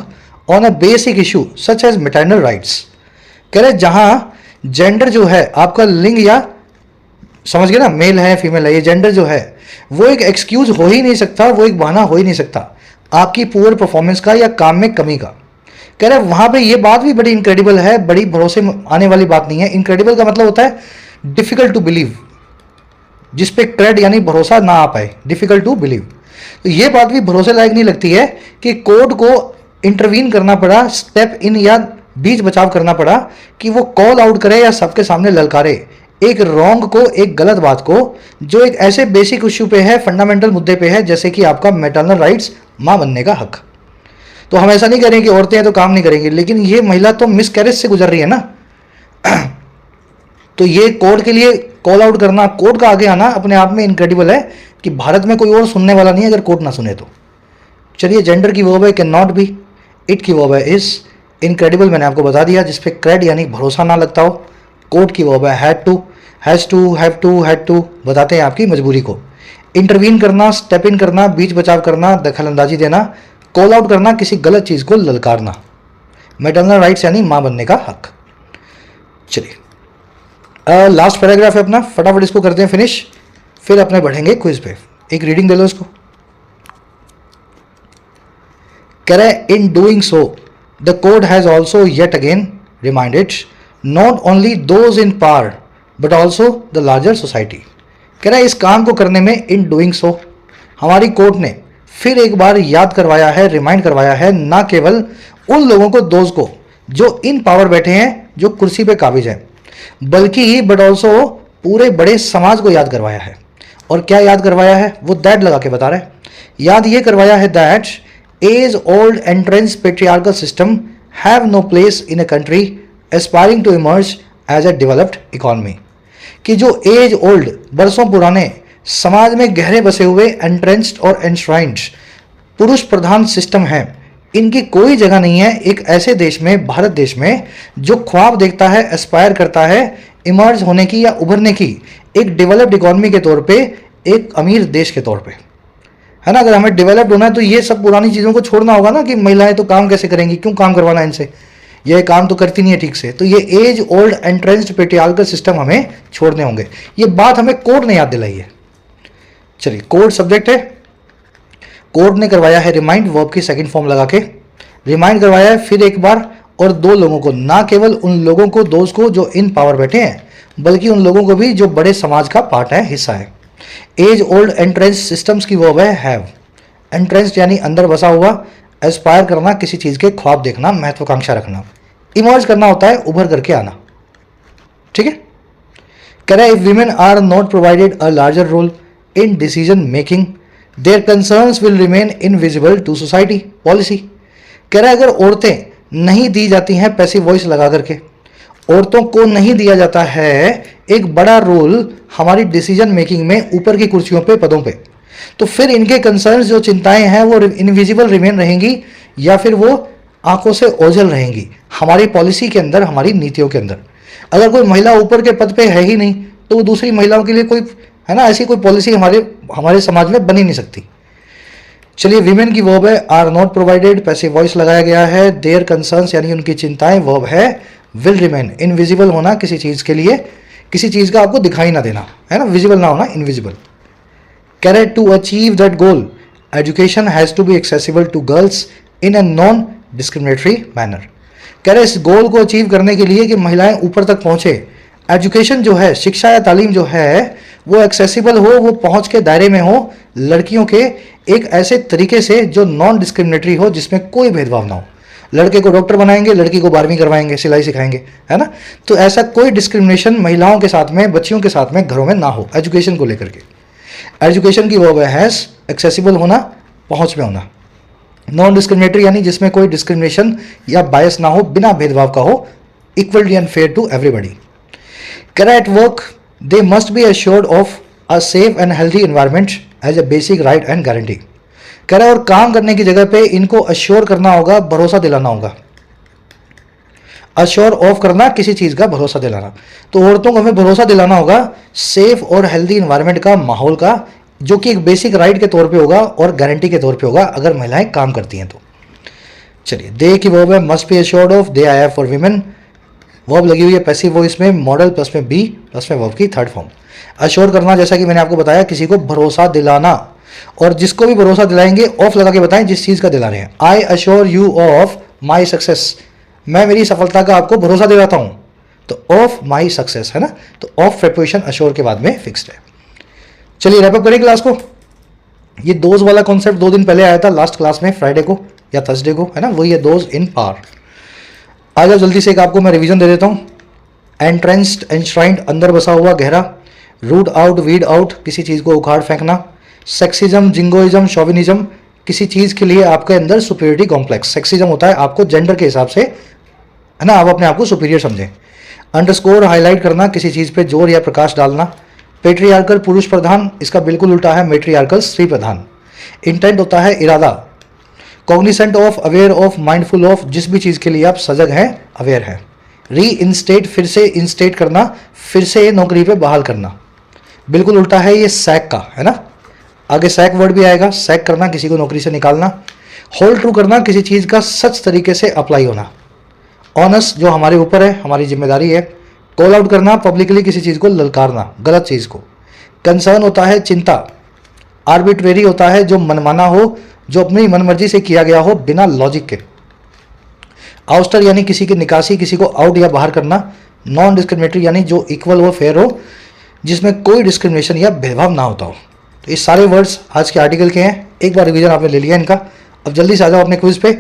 on a basic issue such as maternal rights। कह रहे जहां gender जो है आपका लिंग, या समझ गए ना, मेल है फीमेल है, ये जेंडर जो है वो एक एक्सक्यूज हो ही नहीं सकता, वो एक बहाना हो ही नहीं सकता आपकी पुअर परफॉर्मेंस का या काम में कमी का। कह रहे वहां पे ये बात भी बड़ी इनक्रेडिबल है, बड़ी भरोसे आने वाली बात नहीं है। इनक्रेडिबल का मतलब होता है डिफिकल्ट टू बिलीव, जिस पे क्रेड यानी भरोसा ना आ पाए, डिफिकल्ट टू बिलीव। तो ये बात भी भरोसे लायक नहीं लगती है कि कोर्ट को इंटरवीन करना पड़ा, स्टेप इन या बीच बचाव करना पड़ा कि वो कॉल आउट करे या सबके सामने ललकारे एक रॉन्ग को, एक गलत बात को, जो एक ऐसे बेसिक इश्यू पे है, फंडामेंटल मुद्दे पे है, जैसे कि आपका मैटरनल राइट्स, मां बनने का हक। तो हम ऐसा नहीं करें कि औरतें हैं तो काम नहीं करेंगी, लेकिन ये महिला तो मिसकैरेज से गुजर रही है ना। तो ये कोर्ट के लिए कॉल आउट करना, कोर्ट का आगे आना अपने आप में इनक्रेडिबल है कि भारत में कोई और सुनने वाला नहीं है अगर कोर्ट ना सुने तो। चलिए, जेंडर की वर्ब है कैन नॉट बी, इट की वर्ब है इज, इनक्रेडिबल मैंने आपको बता दिया जिसपे क्रेड यानी भरोसा ना लगता हो। कोर्ट की वर्ब है had to, has to, have to, had to, बताते हैं आपकी मजबूरी को। इंटरवीन करना, स्टेप इन करना, बीच बचाव करना, दखल अंदाजी देना, कॉल आउट करना, किसी गलत चीज को ललकारना। मैटरनल राइट्स यानी मां बनने का हक। चलिए, लास्ट पैराग्राफ है अपना, फटाफट इसको करते हैं फिनिश, फिर अपने बढ़ेंगे क्विज पे। एक रीडिंग दे लो इसको। कह रहे in doing so the court has also yet again reminded not only those in power but also the larger society. कह रहा है इस काम को करने में, इन डूइंग सो, हमारी कोर्ट ने फिर एक बार याद करवाया है, रिमाइंड करवाया है, ना केवल उन लोगों को, दोज को जो इन पावर बैठे हैं, जो कुर्सी पे काबिज हैं, बल्कि बट ऑल्सो पूरे बड़े समाज को याद करवाया है। और क्या याद करवाया है, वो दैट लगा के बता रहा है। याद ये करवाया है that age old entrenched patriarchal system have no place in a country aspiring to emerge as a developed economy. कि जो एज ओल्ड, बरसों पुराने समाज में गहरे बसे हुए एंट्रेंस्ड और एंश्राइंड पुरुष प्रधान सिस्टम है, इनकी कोई जगह नहीं है एक ऐसे देश में, भारत देश में, जो ख्वाब देखता है, एस्पायर करता है इमर्ज होने की या उभरने की, एक डेवलप्ड इकोनॉमी के तौर पे, एक अमीर देश के तौर पे, है ना। अगर हमें डेवलप्ड होना है तो ये सब पुरानी चीज़ों को छोड़ना होगा ना, कि महिलाएं तो काम कैसे करेंगी, क्यों काम करवाना इनसे, ये काम तो करती नहीं है ठीक से। तो ये age old entrenched patriarchal system हमें छोड़ने होंगे। ये बात हमें कोर्ट ने याद दिलाई है। चलिए, कोर्ट सब्जेक्ट है, कोर्ट ने करवाया है रिमाइंड, वर्ब की सेकंड फॉर्म लगा के रिमाइंड करवाया है फिर एक बार, और दो लोगों को, ना केवल उन लोगों को, दोस्त को जो इन पावर बैठे हैं, बल्कि उन लोगों को भी जो बड़े समाज का पार्ट है, हिस्सा है। एज ओल्ड एंट्रेंस सिस्टम्स की वर्ब है हैव। एंट्रेंस यानी अंदर बसा हुआ, एस्पायर करना, किसी चीज के ख्वाब देखना, महत्वाकांक्षा रखना। इमर्ज करना होता है उभर करके आना, ठीक है। कह रहा है if women are not provided a larger role in decision making their concerns will remain invisible to society policy. कह रहा है अगर औरतें नहीं दी जाती हैं, पैसिव वॉइस लगा करके, औरतों को नहीं दिया जाता है एक बड़ा रोल हमारी डिसीजन मेकिंग में, ऊपर की कुर्सियों पे, पदों पे, तो फिर इनके कंसर्न्स, जो चिंताएं हैं, वो इनविजिबल रिमेन रहेंगी, या फिर वो आंखों से ओझल रहेंगी हमारी पॉलिसी के अंदर, हमारी नीतियों के अंदर। अगर कोई महिला ऊपर के पद पे है ही नहीं, तो वो दूसरी महिलाओं के लिए कोई, है ना, ऐसी कोई पॉलिसी हमारे समाज में बन ही नहीं सकती। चलिए, विमेन की वर्ब है are not provided, passive voice लगाया गया है। देयर कंसर्न्स यानी उनकी चिंताएं, वर्ब है विल रिमेन, इनविजिबल होना, किसी चीज के लिए, किसी चीज का आपको दिखाई ना देना, है ना, विजिबल ना होना, इनविजिबल। कह रहे to achieve that goal education has to be accessible to girls in a non discriminatory manner. कह रहे इस गोल को अचीव करने के लिए कि महिलाएं ऊपर तक पहुंचे, एजुकेशन जो है, शिक्षा या तालीम जो है, वो एक्सेसिबल हो, वो पहुंच के दायरे में हो लड़कियों के, एक ऐसे तरीके से जो नॉन डिस्क्रिमिनेटरी हो, जिसमें कोई भेदभाव ना हो। लड़के को डॉक्टर बनाएंगे, लड़की को 12वीं करवाएंगे, सिलाई सिखाएंगे, है ना। तो ऐसा कोई डिस्क्रिमिनेशन महिलाओं के साथ में, बच्चियों के साथ में घरों में ना हो, एजुकेशन को लेकर के। एजुकेशन की वर्ब है हैज, एक्सेसिबल होना, पहुंच में होना। नॉन डिस्क्रिमिनेटरी यानी जिसमें कोई डिस्क्रिमिनेशन या बायस ना हो, बिना भेदभाव का हो, equally and fair to everybody. कह रहा at work they must be assured of a safe and healthy environment as a basic right and guarantee. कह रहा है और काम करने की जगह पे इनको अश्योर करना होगा, भरोसा दिलाना होगा। अश्योर ऑफ करना, किसी चीज का भरोसा दिलाना। तो औरतों को हमें भरोसा दिलाना होगा सेफ और हेल्दी एनवायरनमेंट का, माहौल का, जो कि एक बेसिक राइट के तौर पे होगा और गारंटी के तौर पे होगा अगर महिलाएं काम करती हैं तो। चलिए, दे की वर्ब है must be assured of, they I have for women, verb लगी हुई है पैसिव वॉइस में, मॉडल प्लस में बी प्लस में वर्ब की थर्ड फॉर्म। अश्योर करना, जैसा कि मैंने आपको बताया, किसी को भरोसा दिलाना, और जिसको भी भरोसा दिलाएंगे ऑफ लगा के बताएं जिस चीज का दिला रहे हैं। I assure you of my success, मैं मेरी सफलता का आपको भरोसा दिलाता हूं, तो ऑफ माई सक्सेस, है ना। तो ऑफ प्रेपोजिशन अश्योर के बाद में फिक्स्ड है। चलिए, रैप अप करें क्लास को। ये दोज वाला कॉन्सेप्ट 2 दिन पहले आया था लास्ट क्लास में, फ्राइडे को या थर्सडे को, है ना, वही है दोज इन पावर। आ जाओ जल्दी से, एक आपको मैं रिवीजन दे देता हूं। एंट्रेंस्ड, एंश्राइंड, अंदर बसा हुआ, गहरा। रूट आउट, वीड आउट, किसी चीज को उखाड़ फेंकना। सेक्सिज्म, जिंगोइज्म, शोविनिज्म, किसी चीज के लिए आपके अंदर सुपीरियरिटी कॉम्प्लेक्स। सेक्सिज्म होता है आपको जेंडर के हिसाब से, है ना, आप अपने आप को सुपीरियर समझें। अंडरस्कोर, हाईलाइट करना, किसी चीज पे जोर या प्रकाश डालना। पेट्रियार्कल, पुरुष प्रधान, इसका बिल्कुल उल्टा है मेट्रियार्कल, स्त्री प्रधान। इंटेंट होता है इरादा। Cognisant of, aware of, mindful of, जिस भी चीज के लिए आप सजग हैं, अवेयर हैं। री इंस्टेट, फिर से इंस्टेट करना, फिर से नौकरी पे बहाल करना, बिल्कुल उल्टा है ये सैक का, है ना। आगे सैक वर्ड भी आएगा, सैक करना, किसी को नौकरी से निकालना। होल्ड ट्रू करना, किसी चीज का सच तरीके से अप्लाई होना। ऑनेस्ट, जो हमारे ऊपर है, हमारी जिम्मेदारी है। कॉल आउट करना, पब्लिकली किसी चीज को ललकारना, गलत चीज को। कंसर्न होता है चिंता। आर्बिट्रेरी होता है जो मनमाना हो, जो अपनी मनमर्जी से किया गया हो, बिना लॉजिक के। आउस्टर यानी किसी की निकासी, किसी को आउट या बाहर करना। नॉन डिस्क्रिमिनेटरी यानी जो इक्वल हो, फेयर हो, जिसमें कोई डिस्क्रिमिनेशन या भेदभाव ना होता हो। तो ये सारे वर्ड्स आज के आर्टिकल के हैं। एक बार रिवीजन आपने ले लिया इनका। अब जल्दी से आ जाओ अपने क्विज पे।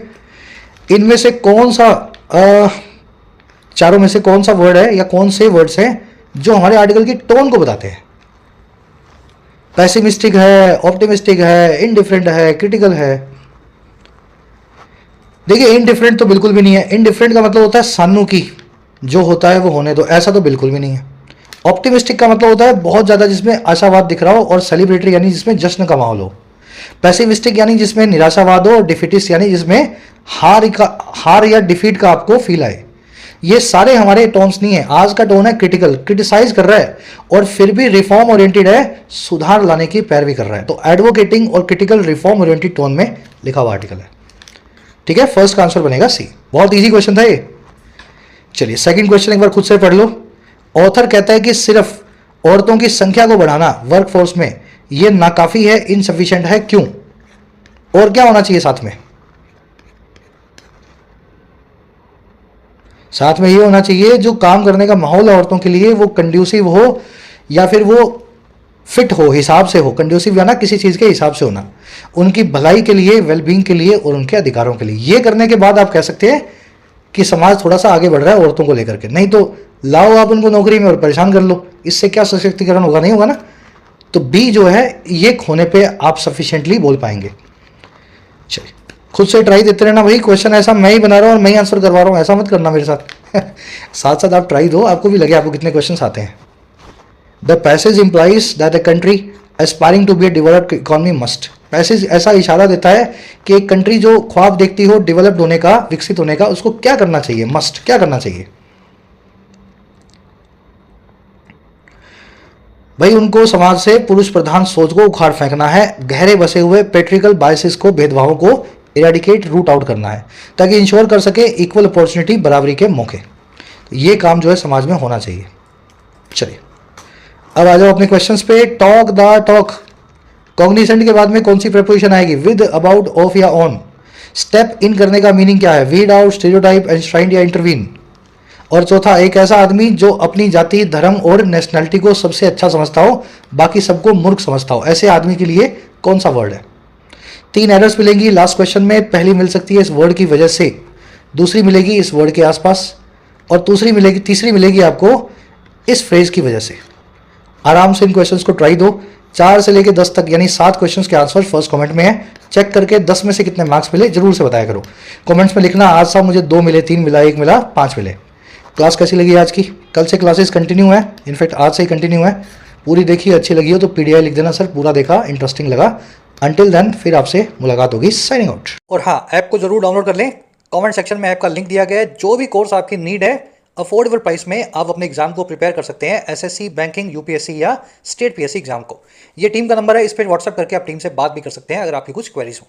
इनमें से कौन सा, चारों में से कौन सा वर्ड है या कौन से वर्ड्स हैं जो हमारे आर्टिकल की टोन को बताते हैं? पैसिमिस्टिक है, ऑप्टिमिस्टिक है, इनडिफरेंट है, क्रिटिकल है। देखिए, इनडिफरेंट तो बिल्कुल भी नहीं है। इनडिफरेंट का मतलब होता है सानुकी, जो होता है वो होने दो, ऐसा तो बिल्कुल भी नहीं है। ऑप्टिमिस्टिक का मतलब होता है बहुत ज़्यादा जिसमें आशावाद दिख रहा हो, और सेलिब्रेटरी यानी जिसमें जश्न का माहौल हो। पैसिमिस्टिक यानी जिसमें निराशावाद हो, और डिफिटिस्ट यानी जिसमें हार या डिफीट का आपको फील आए। ये सारे हमारे टोन्स नहीं है। आज का टोन है क्रिटिकल, क्रिटिसाइज कर रहा है और फिर भी रिफॉर्म ओरिएंटेड है, सुधार लाने की पैरवी कर रहा है। तो एडवोकेटिंग और क्रिटिकल रिफॉर्म ओरिएंटेड टोन में लिखा हुआ आर्टिकल है। ठीक है, फर्स्ट का आंसर बनेगा सी। बहुत इजी क्वेश्चन था ये। चलिए सेकंड क्वेश्चन एक बार खुद से पढ़ लो। ऑथर कहता है कि सिर्फ औरतों की संख्या को बढ़ाना वर्कफोर्स में ये नाकाफी है, इनसफिशिएंट है, क्यों? और क्या होना चाहिए साथ में? साथ में ये होना चाहिए जो काम करने का माहौल है औरतों के लिए वो कंड्यूसिव हो या फिर वो फिट हो, हिसाब से हो। कंड्यूसिव या ना किसी चीज़ के हिसाब से होना, उनकी भलाई के लिए, वेलबींग के लिए और उनके अधिकारों के लिए। ये करने के बाद आप कह सकते हैं कि समाज थोड़ा सा आगे बढ़ रहा है औरतों को लेकर के। नहीं तो लाओ आप उनको नौकरी में और परेशान कर लो, इससे क्या सशक्तिकरण होगा? नहीं होगा ना। तो बी जो है ये खोने पे आप सफिशिएंटली बोल पाएंगे। चलिए खुद से ट्राई देते रहना भाई। क्वेश्चन ऐसा मैं ही बना रहा हूँ और मैं ही आंसर करवा रहा हूँ, ऐसा मत करना मेरे साथ। साथ साथ आप ट्राई दो, आपको भी लगे आपको कितने क्वेश्चन आते हैं। The passage implies that the country aspiring to be a developed economy must. Passage ऐसा इशारा देता है कि एक कंट्री जो ख्वाब देखती हो डेवलप्ड होने का, विकसित होने का, उसको क्या करना चाहिए? मस्ट, क्या करना चाहिए भाई? उनको समाज से पुरुष प्रधान सोच को उखाड़ फेंकना है, गहरे बसे हुए पेट्रिकल बायसेस को, भेदभावों को इरेडिकेट, रूट आउट करना है, ताकि इंश्योर कर सके इक्वल अपॉर्चुनिटी, बराबरी के मौके। तो ये काम जो है समाज में होना चाहिए। चलिए अब आ जाओ अपने क्वेश्चंस पे। टॉक द टॉक, कॉग्निसेंट के बाद में कौन सी प्रेपोजिशन आएगी? विद, अबाउट, ऑफ या ऑन। स्टेप इन करने का मीनिंग क्या है? वीड आउट, स्टीरियोटाइप, एंश्राइंड या इंटरवीन। और चौथा, एक ऐसा आदमी जो अपनी जाति, धर्म और नेशनैलिटी को सबसे अच्छा समझता हो, बाकी सबको मूर्ख समझता हो, ऐसे आदमी के लिए कौन सा वर्ड है? 3 एरर्स मिलेंगी लास्ट क्वेश्चन में। पहली मिल सकती है इस वर्ड की वजह से, दूसरी मिलेगी इस वर्ड के आसपास, और तीसरी मिलेगी आपको इस फ्रेज की वजह से। आराम से इन क्वेश्चंस को ट्राई दो। 4 से लेकर 10 तक यानी 7 क्वेश्चंस के आंसर फर्स्ट कमेंट में है। चेक करके 10 में से कितने मार्क्स मिले जरूर से बताया करो। कमेंट्स में लिखना आज साहब मुझे 2 मिले, 3 मिला, 1 मिला, 5 मिले। क्लास कैसी लगी आज की? कल से क्लासेस कंटिन्यू है, इनफैक्ट आज से ही कंटिन्यू है। पूरी देखी, अच्छी लगी हो तो पीडीआई लिख देना सर, पूरा देखा, इंटरेस्टिंग लगा। अंटिल देन फिर आपसे मुलाकात होगी। Signing out. और हाँ, ऐप को जरूर डाउनलोड कर लें। कमेंट सेक्शन में ऐप का लिंक दिया गया है। जो भी कोर्स आपकी नीड है, अफोर्डेबल प्राइस में आप अपने एग्जाम को प्रिपेयर कर सकते हैं, एसएससी, बैंकिंग, यूपीएससी या स्टेट पीएससी एग्जाम को। ये टीम का नंबर है, इस पर व्हाट्सएप करके आप टीम से बात भी कर सकते हैं अगर आपकी कुछ क्वेरीज हो।